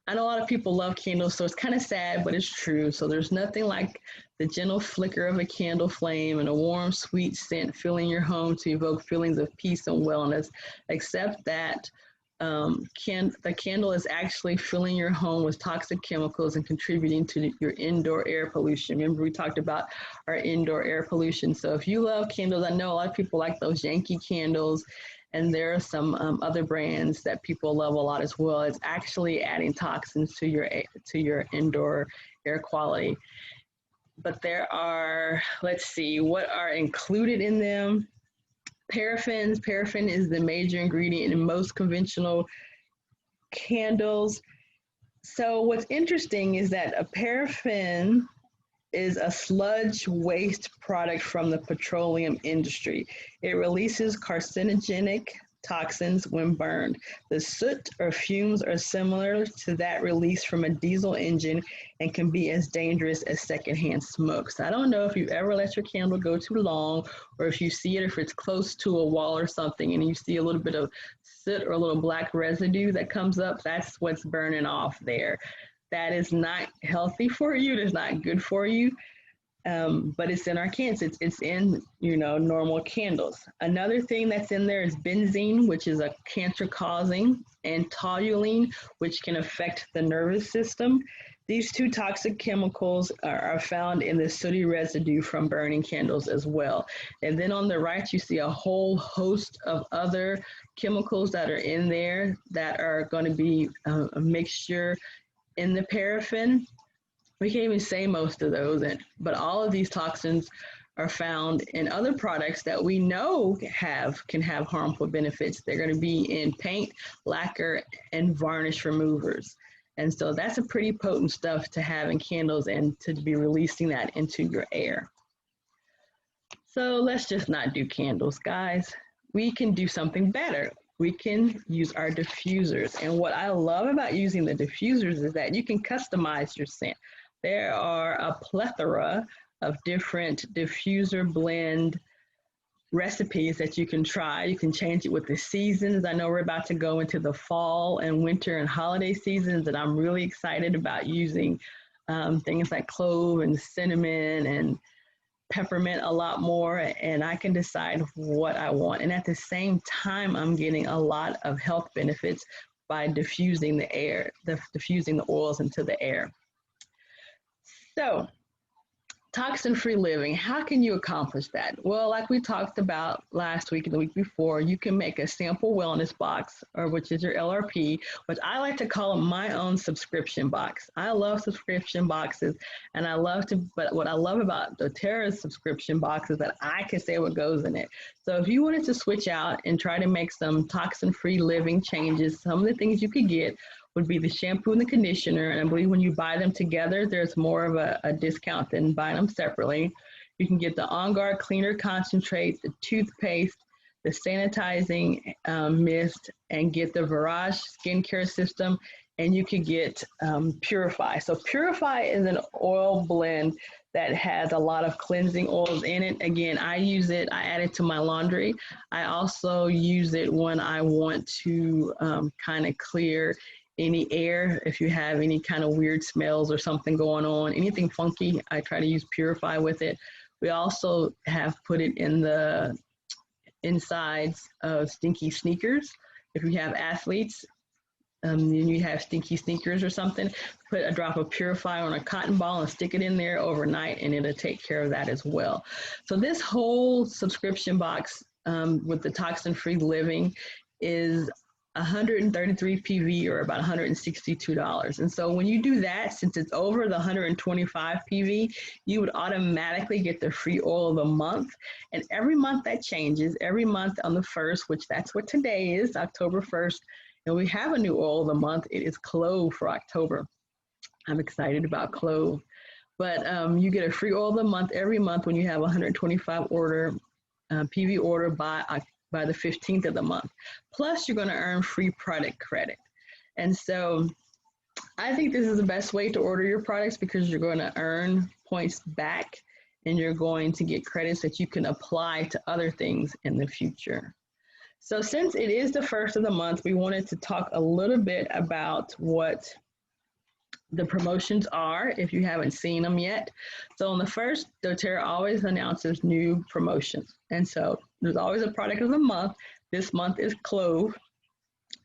[SPEAKER 1] I know a lot of people love candles, so it's kind of sad, but it's true. So there's nothing like the gentle flicker of a candle flame and a warm, sweet scent filling your home to evoke feelings of peace and wellness, except that the candle is actually filling your home with toxic chemicals and contributing to your indoor air pollution. Remember, we talked about our indoor air pollution. So if you love candles, I know a lot of people like those Yankee candles, and there are some other brands that people love a lot as well. It's actually adding toxins to your indoor air quality. But there are, let's see, what are included in them? Paraffins. Paraffin is the major ingredient in most conventional candles. So what's interesting is that a paraffin is a sludge waste product from the petroleum industry. It releases carcinogenic toxins when burned. The soot or fumes are similar to that released from a diesel engine and can be as dangerous as secondhand smoke. So I don't know if you've ever let your candle go too long, or if you see it, if it's close to a wall or something and you see a little bit of soot or a little black residue that comes up, that's what's burning off there. That is not healthy for you. It's not good for you. But it's in our cans. It's in, normal candles. Another thing that's in there is benzene, which is a cancer causing, and toluene, which can affect the nervous system. These two toxic chemicals are found in the sooty residue from burning candles as well. And then on the right, you see a whole host of other chemicals that are in there that are going to be a mixture in the paraffin. We can't even say most of those, but all of these toxins are found in other products that we know can have harmful benefits. They're going to be in paint, lacquer, and varnish removers. And so that's a pretty potent stuff to have in candles and to be releasing that into your air. So let's just not do candles, guys. We can do something better. We can use our diffusers. And what I love about using the diffusers is that you can customize your scent. There are a plethora of different diffuser blend recipes that you can try. You can change it with the seasons. I know we're about to go into the fall and winter and holiday seasons, and I'm really excited about using things like clove and cinnamon and peppermint a lot more, and I can decide what I want. And at the same time, I'm getting a lot of health benefits by diffusing the air, diffusing the oils into the air. So, toxin-free living, how can you accomplish that? Well, like we talked about last week and the week before, you can make a sample wellness box, or which is your LRP, which I like to call my own subscription box. I love subscription boxes, and but what I love about doTERRA's subscription box is that I can say what goes in it. So if you wanted to switch out and try to make some toxin-free living changes, some of the things you could get would be the shampoo and the conditioner. And I believe when you buy them together, there's more of a discount than buying them separately. You can get the On Guard Cleaner Concentrate, the toothpaste, the sanitizing mist, and get the Virage skincare system. And you can get Purify. So Purify is an oil blend that has a lot of cleansing oils in it. Again, I use it, I add it to my laundry. I also use it when I want to kind of clear any air. If you have any kind of weird smells or something going on, anything funky, I try to use Purify with it. We also have put it in the insides of stinky sneakers. If you have athletes and you have stinky sneakers or something, put a drop of Purify on a cotton ball and stick it in there overnight, and it'll take care of that as well. So this whole subscription box with the toxin-free living is 133 PV, or about $162. And so when you do that, since it's over the 125 PV, you would automatically get the free oil of the month. And every month that changes. Every month on the 1st, which that's what today is, October 1st, and we have a new oil of the month. It is clove for October. I'm excited about clove. But you get a free oil of the month every month when you have a 125 PV order by the 15th of the month. Plus, you're going to earn free product credit. And so I think this is the best way to order your products, because you're going to earn points back and you're going to get credits that you can apply to other things in the future. So since it is the 1st of the month, we wanted to talk a little bit about what the promotions are, if you haven't seen them yet. So on the 1st, doTERRA always announces new promotions. And so there's always a product of the month. This month is clove.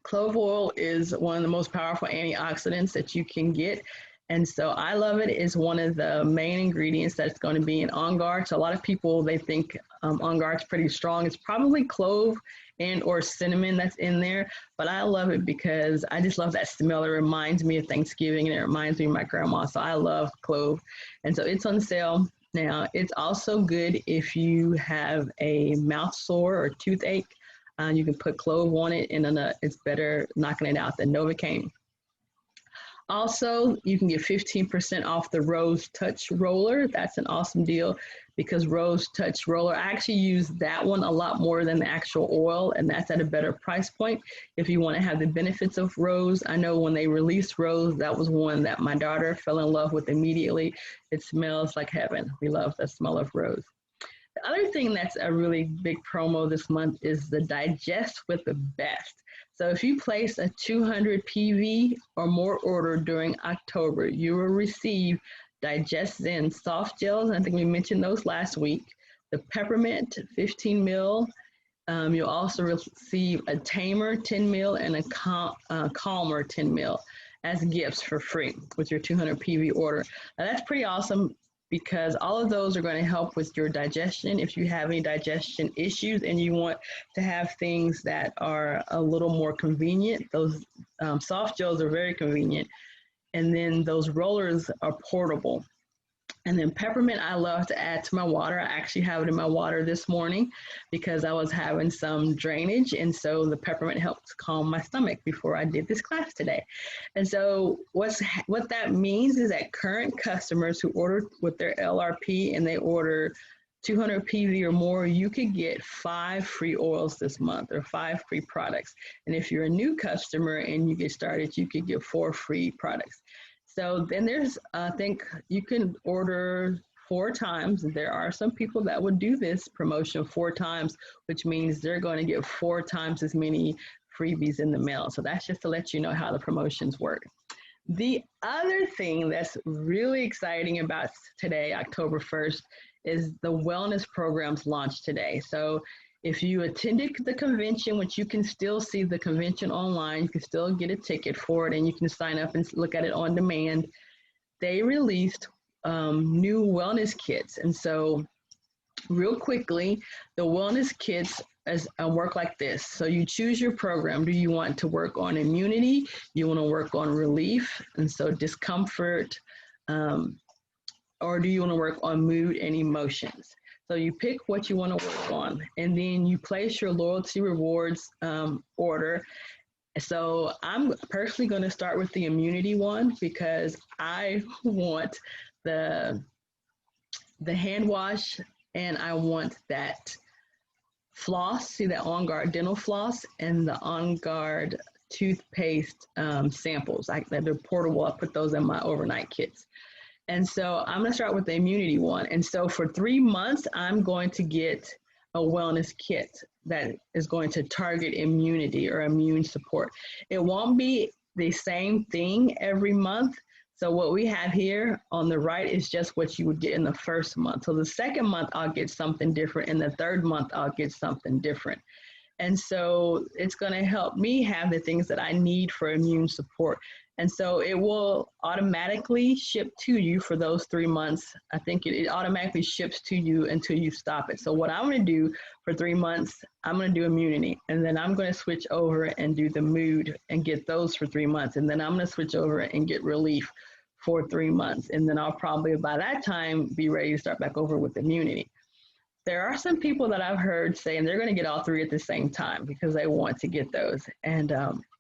[SPEAKER 1] Clove oil is one of the most powerful antioxidants that you can get. And so I love it. It's one of the main ingredients that's going to be in On Guard. So a lot of people, they think On Guard's pretty strong. It's probably clove and or cinnamon that's in there, but I love it because I just love that smell. It reminds me of Thanksgiving, and it reminds me of my grandma. So I love clove. And so it's on sale now. It's also good if you have a mouth sore or toothache. You can put clove on it, and it's better knocking it out than Novocaine. Also, you can get 15% off the Rose Touch Roller. That's an awesome deal, because Rose Touch Roller, I actually use that one a lot more than the actual oil, and that's at a better price point if you want to have the benefits of Rose. I know when they released Rose, that was one that my daughter fell in love with immediately. It smells like heaven. We love the smell of Rose. The other thing that's a really big promo this month is the Digest with the Best. So if you place a 200 PV or more order during October, you will receive Digest Zen soft gels. I think we mentioned those last week. The peppermint 15 mil. You'll also receive a tamer 10 mil and a calmer 10 mil. as gifts for free with your 200 PV order. Now that's pretty awesome because all of those are going to help with your digestion. If you have any digestion issues and you want to have things that are a little more convenient, those soft gels are very convenient. And then those rollers are portable. And then peppermint, I love to add to my water. I actually have it in my water this morning because I was having some drainage. And so the peppermint helped calm my stomach before I did this class today. And so what that means is that current customers who order with their LRP and they order 200 PV or more, you could get 5 free oils this month or 5 free products. And if you're a new customer and you get started, you could get 4 free products. So then there's, I think you can order 4 times. There are some people that would do this promotion 4 times, which means they're going to get 4 times as many freebies in the mail. So that's just to let you know how the promotions work. The other thing that's really exciting about today, October 1st, is the wellness programs launched today. So if you attended the convention, which you can still see the convention online, you can still get a ticket for it and you can sign up and look at it on demand. They released new wellness kits. And so real quickly, the wellness kits work like this. So you choose your program. Do you want to work on immunity? You want to work on relief? And so discomfort, or do you want to work on mood and emotions? So you pick what you want to work on, and then you place your loyalty rewards order. So I'm personally going to start with the immunity one because I want the hand wash and I want that floss, see that On Guard dental floss and the On Guard toothpaste samples. They're portable. I put those in my overnight kits. And so I'm going to start with the immunity one. And so for 3 months, I'm going to get a wellness kit that is going to target immunity or immune support. It won't be the same thing every month. So what we have here on the right is just what you would get in the first month. So the second month, I'll get something different. And the third month, I'll get something different. And so it's going to help me have the things that I need for immune support. And so it will automatically ship to you for those 3 months. I think it automatically ships to you until you stop it. So what I'm going to do for 3 months, I'm going to do immunity. And then I'm going to switch over and do the mood and get those for 3 months. And then I'm going to switch over and get relief for 3 months. And then I'll probably by that time be ready to start back over with immunity. There are some people that I've heard saying they're going to get all 3 at the same time because they want to get those. And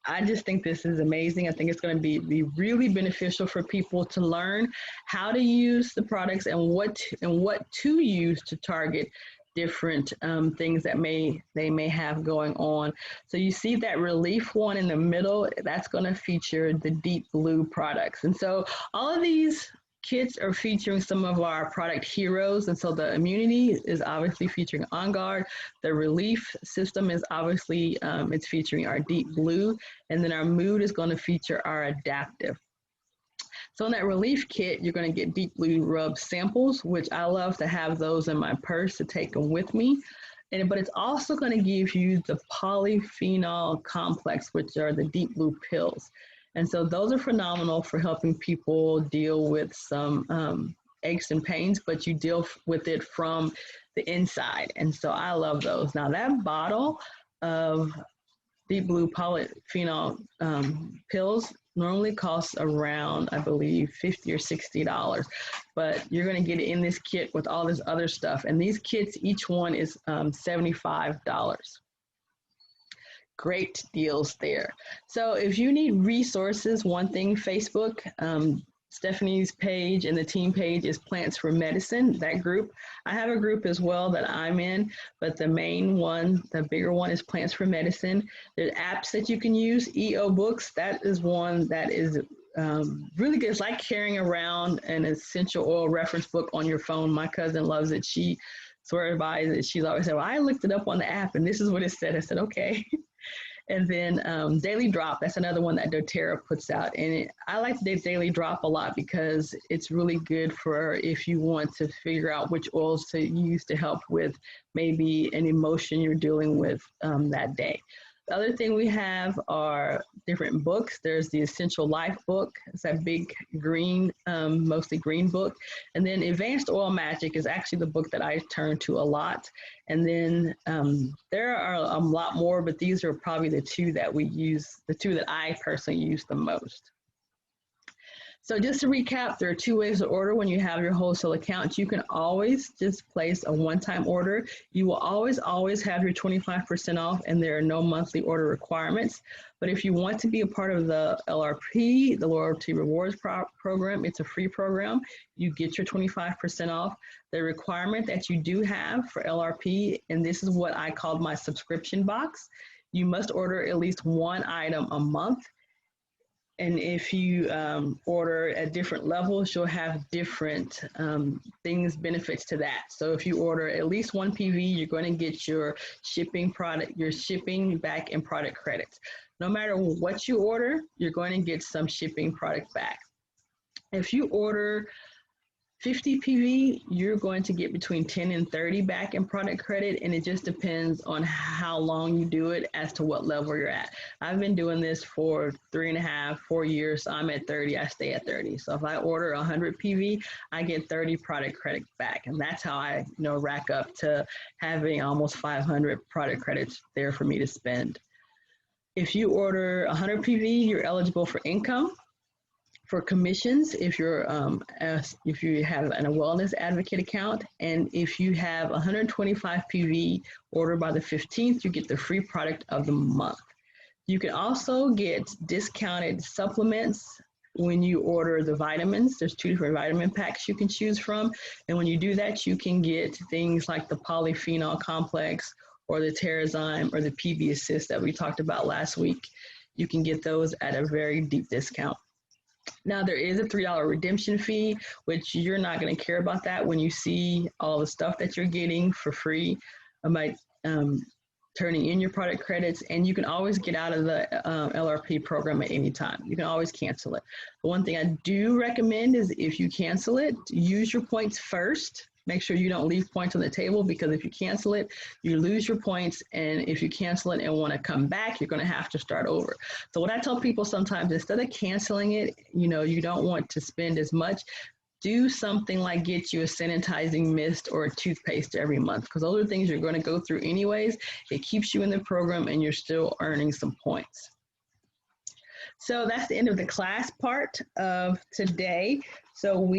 [SPEAKER 1] I just think this is amazing. I think it's going to be really beneficial for people to learn how to use the products and what to use to target different things that they may have going on. So you see that relief one in the middle, that's going to feature the deep blue products. And so all of these kits are featuring some of our product heroes. And so the immunity is obviously featuring On Guard. The relief system is obviously, it's featuring our deep blue. And then our mood is going to feature our adaptive. So in that relief kit, you're going to get deep blue rub samples, which I love to have those in my purse to take them with me. But it's also going to give you the polyphenol complex, which are the deep blue pills. And so those are phenomenal for helping people deal with some aches and pains, but you deal with it from the inside. And so I love those. Now that bottle of deep blue polyphenol pills normally costs around, I believe, $50 or $60, but you're going to get it in this kit with all this other stuff. And these kits, each one is $75. Great deals there. So if you need resources, one thing, Facebook, Stephanie's page and the team page is Plants for Medicine, that group. I have a group as well that I'm in, but the main one, the bigger one is Plants for Medicine. There's apps that you can use, EO Books, that is one that is really good. It's like carrying around an essential oil reference book on your phone. My cousin loves it. She swears by it. She's always said, well, I looked it up on the app and this is what it said. I said, okay. And then Daily Drop, that's another one that doTERRA puts out. And I like the Daily Drop a lot because it's really good for if you want to figure out which oils to use to help with maybe an emotion you're dealing with that day. The other thing we have are different books. There's the Essential Life book. It's that big green, mostly green book. And then Advanced Oil Magic is actually the book that I turn to a lot. And then there are a lot more, but these are probably the two that we use, the two that I personally use the most. So just to recap, there are two ways to order when you have your wholesale account. You can always just place a one-time order. You will always have your 25% off, and there are no monthly order requirements. But if you want to be a part of the LRP, the Loyalty Rewards Program, it's a free program. You get your 25% off. The requirement that you do have for LRP, and this is what I called my subscription box, you must order at least one item a month. And if you order at different levels, you'll have different benefits to that. So if you order at least one PV, you're going to get your shipping back and product credits. No matter what you order, you're going to get some shipping product back. If you order 50 PV, you're going to get between 10 and 30 back in product credit, and it just depends on how long you do it as to what level you're at. I've been doing this for 3.5, 4 years. So I'm at 30, I stay at 30. So if I order 100 PV, I get 30 product credit back, and that's how I rack up to having almost 500 product credits there for me to spend. If you order 100 PV, you're eligible for income. For commissions, if you have a wellness advocate account, and if you have 125 PV ordered by the 15th, you get the free product of the month. You can also get discounted supplements when you order the vitamins. There's 2 different vitamin packs you can choose from, and when you do that, you can get things like the polyphenol complex or the Terrazyme or the PB Assist that we talked about last week. You can get those at a very deep discount. Now, there is a $3 redemption fee, which you're not going to care about that when you see all the stuff that you're getting for free by turning in your product credits. And you can always get out of the LRP program at any time. You can always cancel it. The one thing I do recommend is if you cancel it, use your points first. Make sure you don't leave points on the table, because if you cancel it, you lose your points. And if you cancel it and want to come back, you're going to have to start over. So what I tell people sometimes, instead of canceling it, you don't want to spend as much, do something like get you a sanitizing mist or a toothpaste every month, because those are things you're going to go through anyways. It keeps you in the program and you're still earning some points. So that's the end of the class part of today. So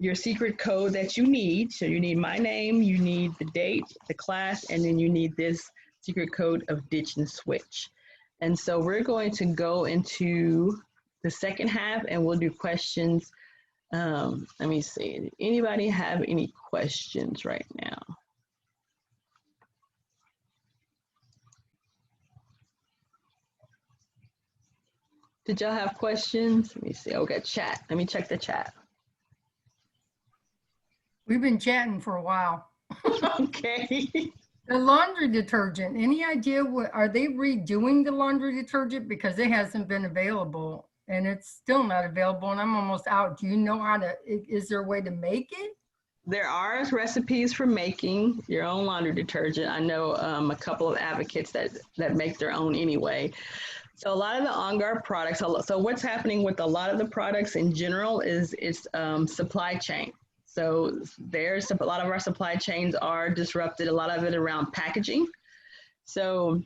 [SPEAKER 1] your secret code that you need. So you need my name, you need the date, the class, and then you need this secret code of ditch and switch. And so we're going to go into the second half and we'll do questions. Let me see, anybody have any questions right now? Did y'all have questions? Let me see, okay, chat, let me check the chat.
[SPEAKER 3] We've been chatting for a while.
[SPEAKER 1] Okay.
[SPEAKER 3] The laundry detergent, any idea are they redoing the laundry detergent? Because it hasn't been available and it's still not available and I'm almost out. Do you know is there a way to make it?
[SPEAKER 1] There are recipes for making your own laundry detergent. I know a couple of advocates that make their own anyway. So a lot of the on-guard products, so what's happening with a lot of the products in general is it's supply chain. So a lot of our supply chains are disrupted, a lot of it around packaging. So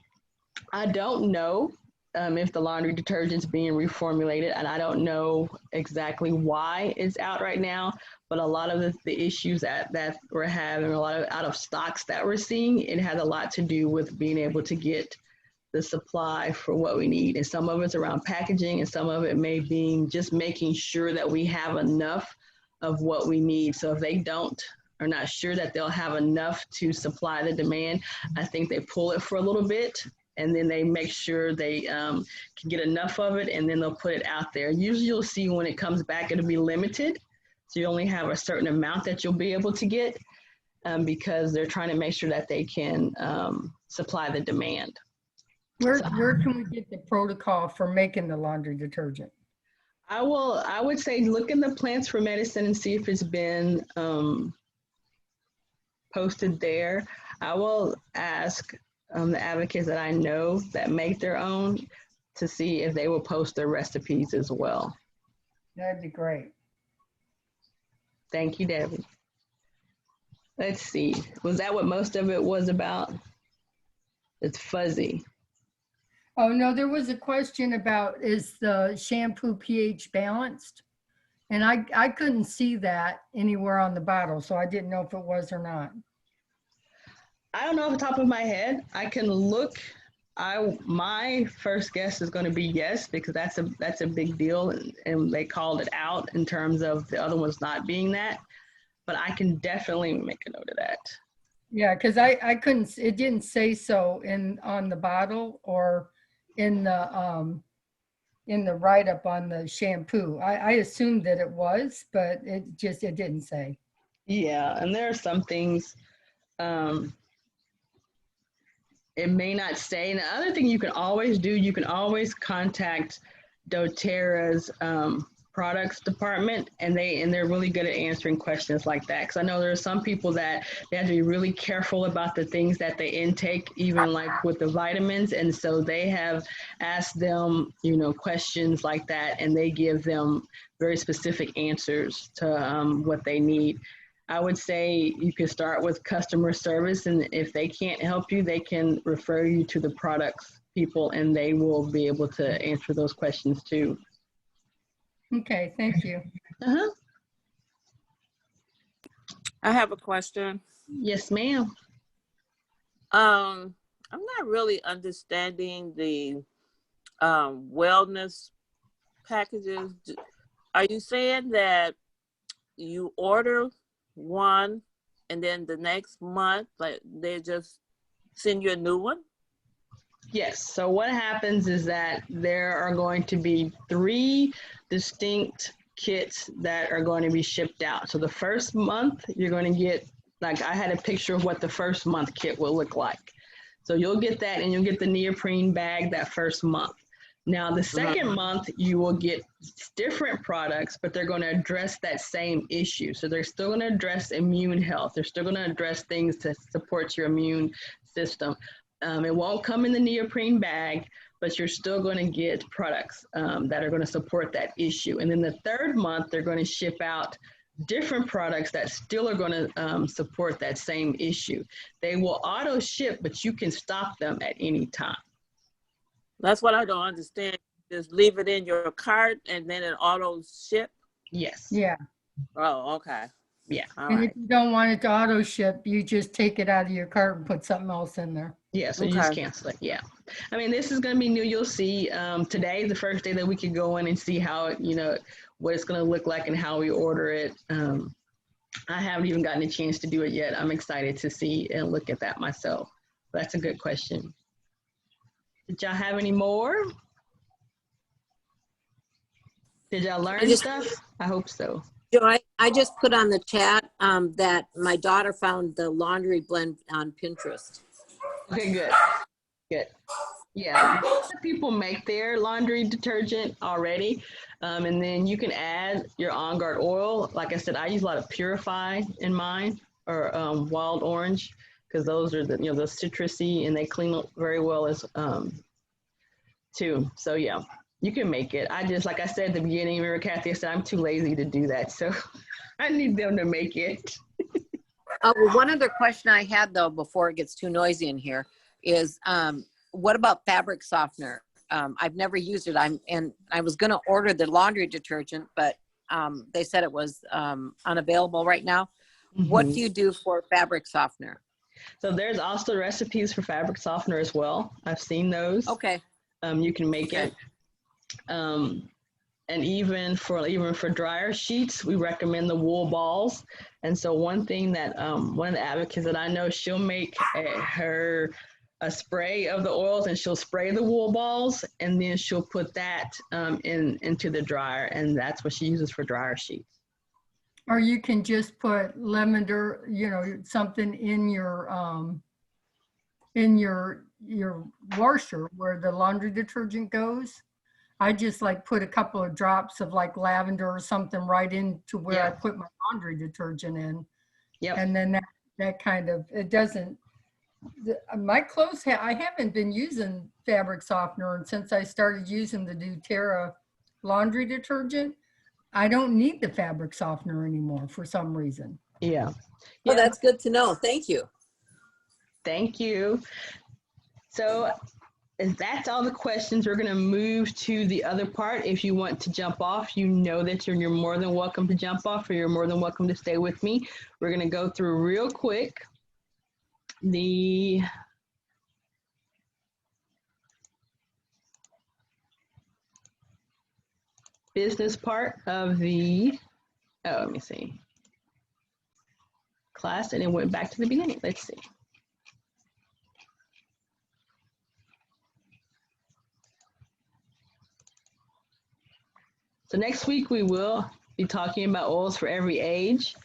[SPEAKER 1] I don't know if the laundry detergent's being reformulated, and I don't know exactly why it's out right now, but a lot of the issues that we're having, a lot of out of stocks that we're seeing, it has a lot to do with being able to get the supply for what we need. And some of it's around packaging, and some of it may be just making sure that we have enough of what we need. So if they are not sure that they'll have enough to supply the demand, I think they pull it for a little bit and then they make sure they can get enough of it, and then they'll put it out there. Usually you'll see when it comes back, it'll be limited. So you only have a certain amount that you'll be able to get because they're trying to make sure that they can supply the demand.
[SPEAKER 3] Where can we get the protocol for making the laundry detergent?
[SPEAKER 1] I would say look in the Plants for Medicine and see if it's been posted there. I will ask the advocates that I know that make their own to see if they will post their recipes as well.
[SPEAKER 3] That'd be great.
[SPEAKER 1] Thank you, Debbie. Let's see. Was that what most of it was about? It's fuzzy.
[SPEAKER 3] Oh, no, there was a question about, is the shampoo pH balanced? And I couldn't see that anywhere on the bottle, so I didn't know if it was or not.
[SPEAKER 1] I don't know off the top of my head. I can look. My first guess is going to be yes, because that's a big deal, and they called it out in terms of the other ones not being that. But I can definitely make a note of that.
[SPEAKER 3] Yeah, because I couldn't, it didn't say so on the bottle or in the write-up on the shampoo. I assumed that it was, but it didn't say.
[SPEAKER 1] Yeah, and there are some things it may not say. And the other thing you can always do, you can always contact doTERRA's products department, and they're really good at answering questions like that. Because I know there are some people that they have to be really careful about the things that they intake, even like with the vitamins. And so they have asked them, questions like that, and they give them very specific answers to what they need. I would say you can start with customer service, and if they can't help you, they can refer you to the products people, and they will be able to answer those questions too.
[SPEAKER 3] Okay, thank you.
[SPEAKER 1] Uh-huh.
[SPEAKER 4] I have a question.
[SPEAKER 1] Yes, ma'am.
[SPEAKER 4] I'm not really understanding the wellness packages. Are you saying that you order one and then the next month, like they just send you a new one?
[SPEAKER 1] Yes. So what happens is that there are going to be 3 distinct kits that are going to be shipped out. So the first month you're going to get, like I had a picture of what the first month kit will look like. So you'll get that, and you'll get the neoprene bag that first month. Now the second month you will get different products, but they're going to address that same issue. So they're still going to address immune health. They're still going to address things to support your immune system. It won't come in the neoprene bag, but you're still going to get products that are going to support that issue. And then the third month, they're going to ship out different products that still are going to support that same issue. They will auto ship, but you can stop them at any time.
[SPEAKER 4] That's what I don't understand. Just leave it in your cart and then it auto ship?
[SPEAKER 1] Yes.
[SPEAKER 3] Yeah.
[SPEAKER 4] Oh, okay.
[SPEAKER 1] Yeah.
[SPEAKER 4] All
[SPEAKER 3] And
[SPEAKER 4] right.
[SPEAKER 3] if you don't want it to auto ship, you just take it out of your cart and put something else in there.
[SPEAKER 1] Yeah, so you just cancel it. Yeah. I mean, this is going to be new. You'll see today, the first day that we could go in and see how, what it's going to look like and how we order it. I haven't even gotten a chance to do it yet. I'm excited to see and look at that myself. That's a good question. Did y'all have any more? Did y'all learn stuff? I hope so.
[SPEAKER 5] Joy, I just put on the chat that my daughter found the laundry blend on Pinterest.
[SPEAKER 1] Okay, good. Good. Yeah, people make their laundry detergent already, and then you can add your On Guard oil. Like I said, I use a lot of Purify in mine, or Wild Orange, because those are the the citrusy, and they clean up very well as too. So yeah, you can make it. I just, like I said at the beginning, remember Kathy, I said I'm too lazy to do that, so I need them to make it.
[SPEAKER 5] Well, one other question I had though, before it gets too noisy in here, is what about fabric softener? I've never used it. I was going to order the laundry detergent, but they said it was unavailable right now. Mm-hmm. What do you do for fabric softener?
[SPEAKER 1] So there's also recipes for fabric softener as well. I've seen those.
[SPEAKER 5] Okay.
[SPEAKER 1] You can make it. And even for dryer sheets, we recommend the wool balls. And so one thing that one of the advocates that I know, she'll make a spray of the oils, and she'll spray the wool balls, and then she'll put that into the dryer, and that's what she uses for dryer sheets.
[SPEAKER 3] Or you can just put lavender, something in your washer where the laundry detergent goes. I just put a couple of drops of lavender or something right into where I put my laundry detergent in.
[SPEAKER 1] Yep.
[SPEAKER 3] And then that kind of, it doesn't My clothes, I haven't been using fabric softener, and since I started using the doTERRA laundry detergent, I don't need the fabric softener anymore for some reason.
[SPEAKER 1] Yeah.
[SPEAKER 5] Oh,
[SPEAKER 1] Yeah.
[SPEAKER 5] that's good to know. Thank you.
[SPEAKER 1] Thank you. So if that's all the questions, we're going to move to the other part. If you want to jump off, you know that you're more than welcome to jump off, or you're more than welcome to stay with me. We're going to go through real quick the business part of the, let me see, class, and it went back to the beginning. Let's see. So next week we will be talking about oils for every age.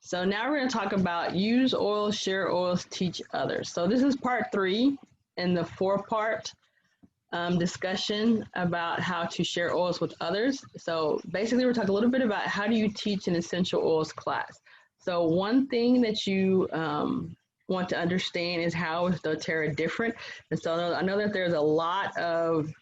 [SPEAKER 1] So now we're going to talk about use oils, share oils, teach others. So this is part 3 in the 4-part discussion about how to share oils with others. So basically we're talking a little bit about how do you teach an essential oils class. So one thing that you want to understand is how is doTERRA different. And so I know that there's a lot of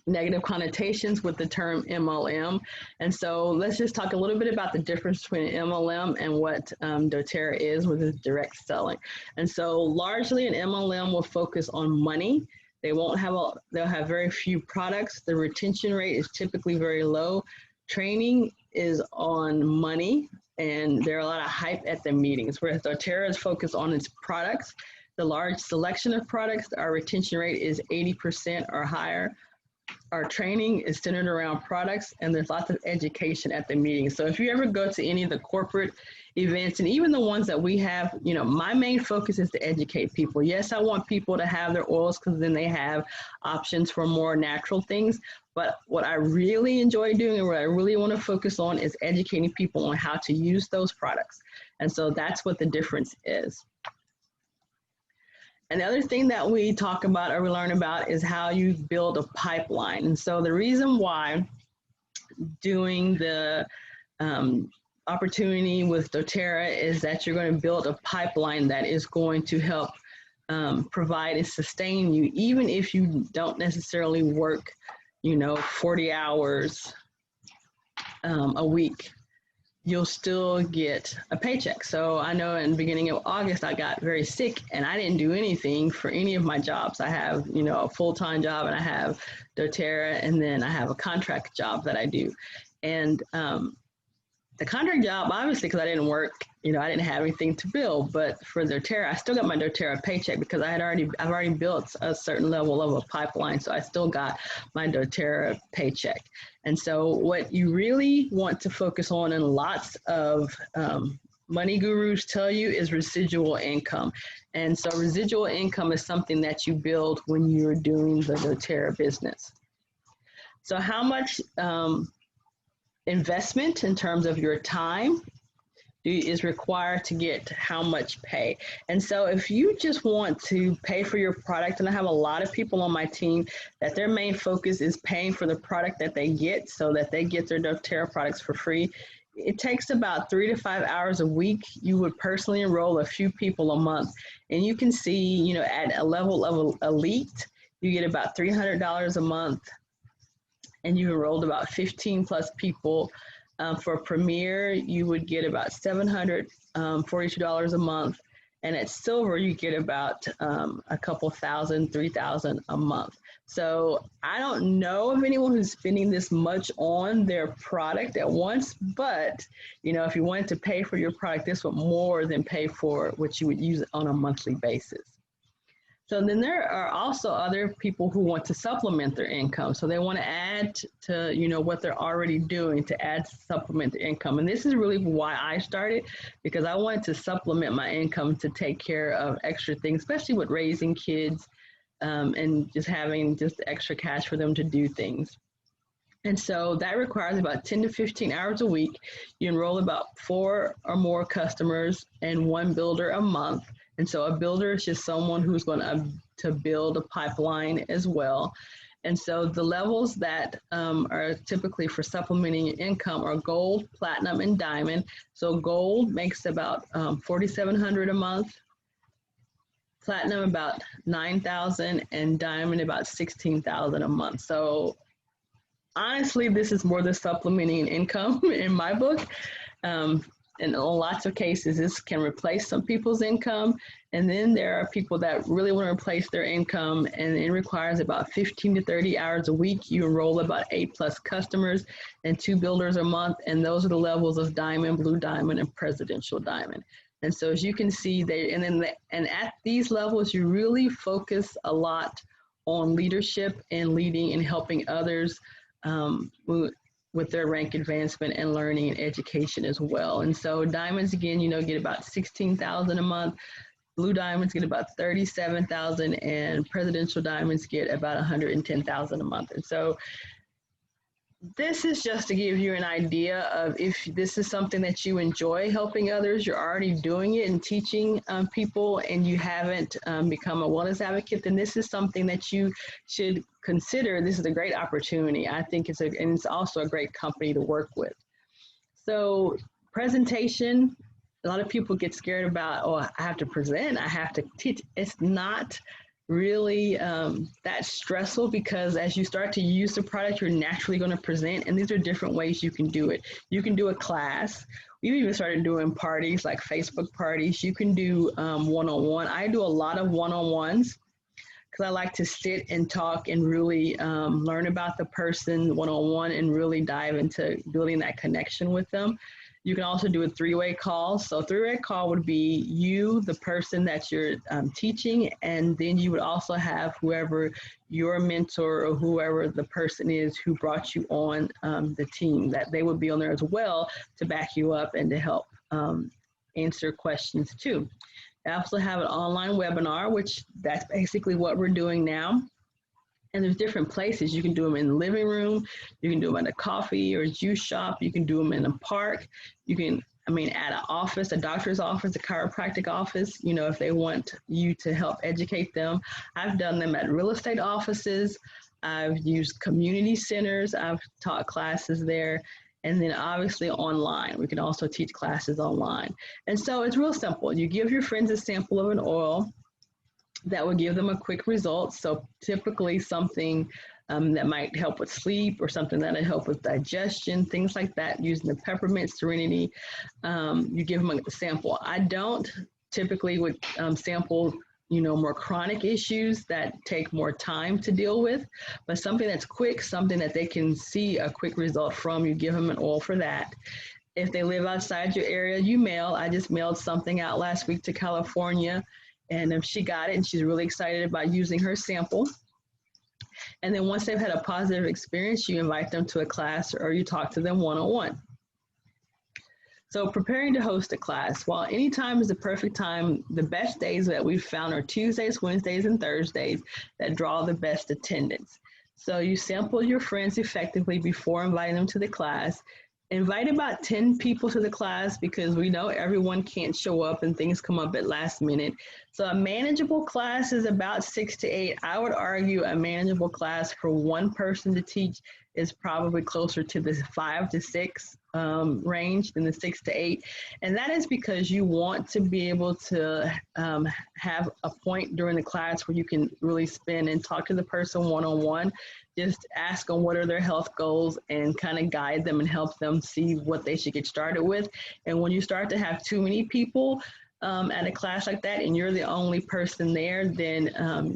[SPEAKER 1] negative connotations with the term MLM. And so let's just talk a little bit about the difference between MLM and what doTERRA is, with its direct selling. And so largely an MLM will focus on money. They'll have very few products. The retention rate is typically very low. Training is on money, and there are a lot of hype at the meetings, whereas doTERRA is focused on its products. The large selection of products, our retention rate is 80% or higher. Our training is centered around products, and there's lots of education at the meeting. So if you ever go to any of the corporate events, and even the ones that we have, you know, my main focus is to educate people. Yes, I want people to have their oils because then they have options for more natural things. But what I really enjoy doing and what I really want to focus on is educating people on how to use those products. And so that's what the difference is. Another thing that we talk about or we learn about is how you build a pipeline. And so the reason why doing the opportunity with doTERRA is that you're going to build a pipeline that is going to help provide and sustain you, even if you don't necessarily work, 40 hours a week. You'll still get a paycheck. So I know in the beginning of August, I got very sick and I didn't do anything for any of my jobs. I have, a full-time job, and I have doTERRA, and then I have a contract job that I do. And the contract job, obviously, because I didn't work, I didn't have anything to bill. But for doTERRA, I still got my doTERRA paycheck because I've already built a certain level of a pipeline. So I still got my doTERRA paycheck. And so what you really want to focus on, and lots of money gurus tell you, is residual income. And so residual income is something that you build when you're doing the doTERRA business. So how much investment in terms of your time is required to get how much pay. And so if you just want to pay for your product, and I have a lot of people on my team that their main focus is paying for the product that they get so that they get their doTERRA products for free, it takes about 3 to 5 hours a week. You would personally enroll a few people a month. And you can see, at a level of elite, you get about $300 a month, and you enrolled about 15 plus people. For Premier, you would get about $742 a month. And at Silver, you get about a couple thousand, 3,000 a month. So I don't know of anyone who's spending this much on their product at once, but if you wanted to pay for your product, this would more than pay for what you would use on a monthly basis. So then there are also other people who want to supplement their income. So they want to add to, what they're already doing, to supplement their income. And this is really why I started, because I wanted to supplement my income to take care of extra things, especially with raising kids and just having just extra cash for them to do things. And so that requires about 10 to 15 hours a week. You enroll about 4 or more customers and 1 builder a month. And so a builder is just someone who's going to build a pipeline as well. And so the levels that are typically for supplementing your income are gold, platinum, and diamond. So gold makes about $4,700 a month. platinum about 9,000, and diamond about 16,000 a month. So honestly, this is more than supplementing income in my book. In lots of cases, this can replace some people's income. And then there are people that really want to replace their income, and it requires about 15 to 30 hours a week. You enroll about 8+ customers and 2 builders a month. And those are the levels of diamond, blue diamond, and presidential diamond. And so as you can see, and at these levels, you really focus a lot on leadership and leading and helping others with their rank advancement and learning and education as well. And so diamonds, again, get about 16,000 a month. Blue diamonds get about 37,000, and presidential diamonds get about 110,000 a month. And so this is just to give you an idea of if this is something that you enjoy, helping others, you're already doing it and teaching people, and you haven't become a wellness advocate, then this is something that you should consider. This is a great opportunity. I think and it's also a great company to work with. So presentation, a lot of people get scared about, oh, I have to present, I have to teach. It's not really that stressful, because as you start to use the product, you're naturally going to present, and these are different ways you can do it. You can do a class. We've even started doing parties like Facebook parties. You can do one-on-one. I do a lot of one-on-ones because I like to sit and talk and really learn about the person one-on-one and really dive into building that connection with them. You can also do a 3-way call. So a 3-way call would be you, the person that you're teaching, and then you would also have whoever your mentor or whoever the person is who brought you on the team, that they would be on there as well to back you up and to help answer questions too. I also have an online webinar, which that's basically what we're doing now. And there's different places. You can do them in the living room. You can do them at a coffee or a juice shop. You can do them in a park. You can, at an office, a doctor's office, a chiropractic office, if they want you to help educate them. I've done them at real estate offices. I've used community centers. I've taught classes there. And then obviously online. We can also teach classes online. And so it's real simple. You give your friends a sample of an oil that will give them a quick result. So typically something that might help with sleep, or something that'll help with digestion, things like that, using the peppermint serenity. You give them a sample. I don't typically would sample more chronic issues that take more time to deal with, but something that's quick, something that they can see a quick result from, you give them an oil for that. If they live outside your area, you mail. I just mailed something out last week to California, and she got it, and she's really excited about using her sample. And then once they've had a positive experience, you invite them to a class, or you talk to them one-on-one. So preparing to host a class, while any time is the perfect time, the best days that we've found are Tuesdays, Wednesdays, and Thursdays that draw the best attendance. So you sample your friends effectively before inviting them to the class. Invite about 10 people to the class, because we know everyone can't show up and things come up at last minute. So a manageable class is about 6 to 8. I would argue a manageable class for one person to teach is probably closer to the 5 to 6 range than the 6 to 8. And that is because you want to be able to have a point during the class where you can really spend and talk to the person one-on-one. Just ask them what are their health goals and kind of guide them and help them see what they should get started with. And when you start to have too many people at a class like that, and you're the only person there, then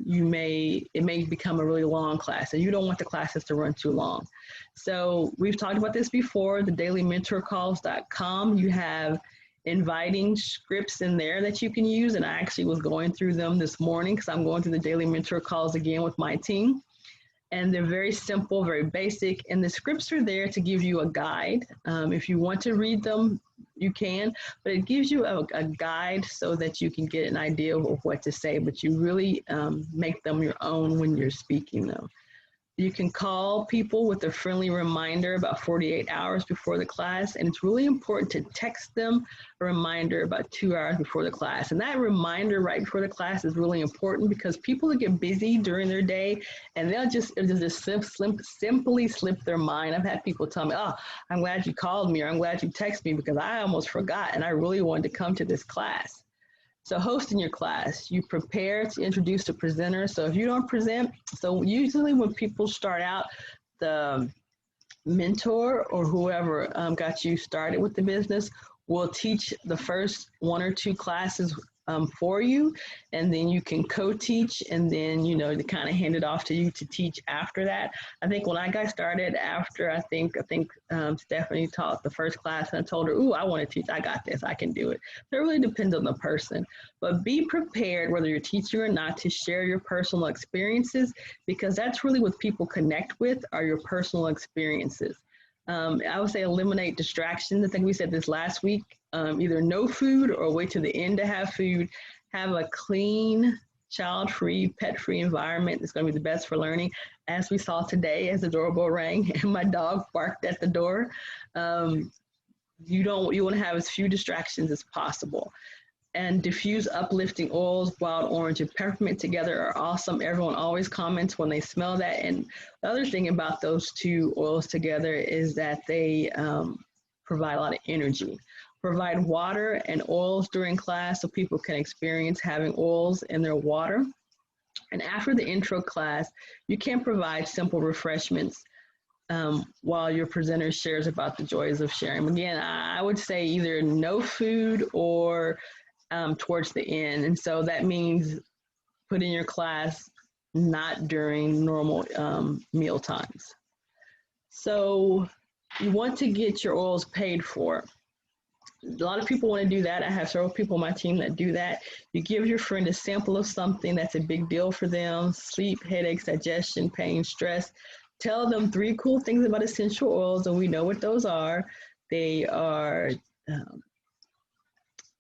[SPEAKER 1] it may become a really long class, and you don't want the classes to run too long. So we've talked about this before, the dailymentorcalls.com. You have inviting scripts in there that you can use, and I actually was going through them this morning because I'm going through the daily mentor calls again with my team. And they're very simple, very basic, and the scripts are there to give you a guide. If you want to read them, you can, but it gives you a guide so that you can get an idea of what to say, but you really make them your own when you're speaking them. You can call people with a friendly reminder about 48 hours before the class, and it's really important to text them a reminder about 2 hours before the class. And that reminder right before the class is really important, because people get busy during their day, and it'll just simply slip their mind. I've had people tell me, oh, I'm glad you called me, or I'm glad you texted me, because I almost forgot and I really wanted to come to this class. So hosting your class, you prepare to introduce the presenter. So if you don't present, so usually when people start out, the mentor or whoever got you started with the business will teach the first 1 or 2 classes for you, and then you can co-teach, and then to kind of hand it off to you to teach after that. I think when I got started, after I think Stephanie taught the first class, and I told her, "Ooh, I want to teach. I got this. I can do it." So it really depends on the person, but be prepared, whether you're teaching or not, to share your personal experiences, because that's really what people connect with, are your personal experiences. I would say eliminate distractions. I think we said this last week. Either no food or wait to the end to have food. Have a clean, child-free, pet-free environment. It's going to be the best for learning. As we saw today, as the doorbell rang and my dog barked at the door, you want to have as few distractions as possible. And diffuse uplifting oils, wild orange and peppermint together are awesome. Everyone always comments when they smell that. And the other thing about those 2 oils together is that they provide a lot of energy. Provide water and oils during class so people can experience having oils in their water. And after the intro class, you can provide simple refreshments while your presenter shares about the joys of sharing. Again, I would say either no food or towards the end. And so that means put in your class not during normal meal times. So you want to get your oils paid for. A lot of people want to do that. I have several people on my team that do that. You give your friend a sample of something that's a big deal for them: sleep, headaches, digestion, pain, stress. Tell them 3 cool things about essential oils, and we know what those are. They are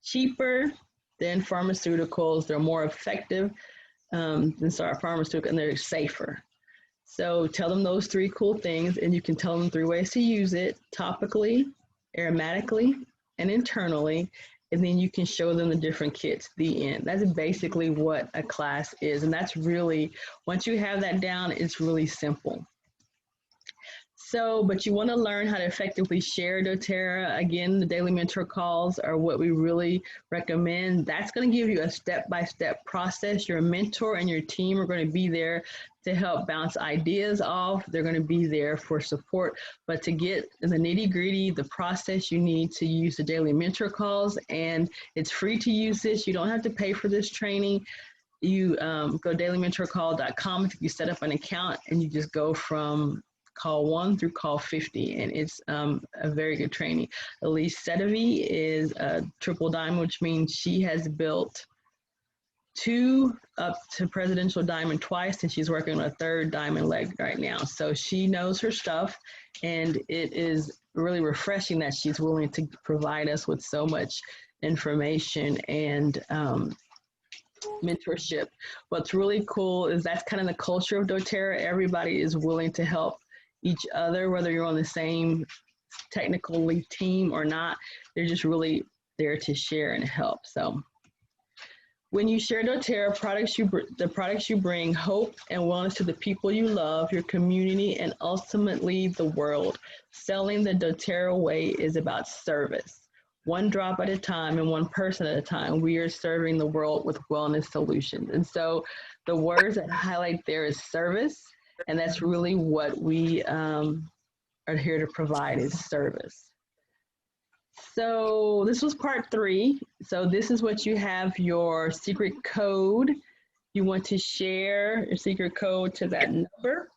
[SPEAKER 1] cheaper than pharmaceuticals. They're more effective than pharmaceuticals, and they're safer. So tell them those 3 cool things, and you can tell them 3 ways to use it: topically, aromatically, and internally. And then you can show them the different kits. The end. That's basically what a class is. And that's really, once you have that down, it's really simple. So, but you want to learn how to effectively share doTERRA. Again, the daily mentor calls are what we really recommend. That's going to give you a step-by-step process. Your mentor and your team are going to be there to help bounce ideas off. They're going to be there for support. But to get the nitty-gritty, the process, you need to use the daily mentor calls, and it's free to use this. You don't have to pay for this training. You go dailymentorcall.com. You set up an account, and you just go from call 1 through call 50, and it's a very good training. Elise Sedavi is a triple diamond, which means she has built 2 up to presidential diamond twice, and she's working on a 3rd diamond leg right now. So she knows her stuff, and it is really refreshing that she's willing to provide us with so much information and mentorship. What's really cool is that's kind of the culture of doTERRA. Everybody is willing to help each other, whether you're on the same technically team or not. They're just really there to share and help. So when you share doTERRA, the products you bring hope and wellness to the people you love, your community, and ultimately the world. Selling the doTERRA way is about service. 1 drop at a time and 1 person at a time. We are serving the world with wellness solutions. And so the words that highlight there is service. And that's really what we are here to provide, is service. So this was part 3. So this is what you have: your secret code. You want to share your secret code to that number,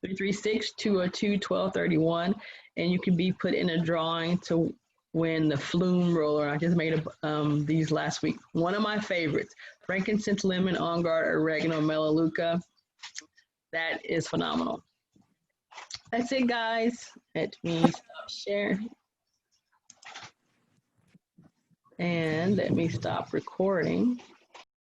[SPEAKER 1] 336-202-1231. And you can be put in a drawing to win the Flume roller. I just made these last week. One of my favorites: frankincense, lemon, on guard, oregano, melaleuca. That is phenomenal. That's it, guys. Let me stop sharing. And let me stop recording.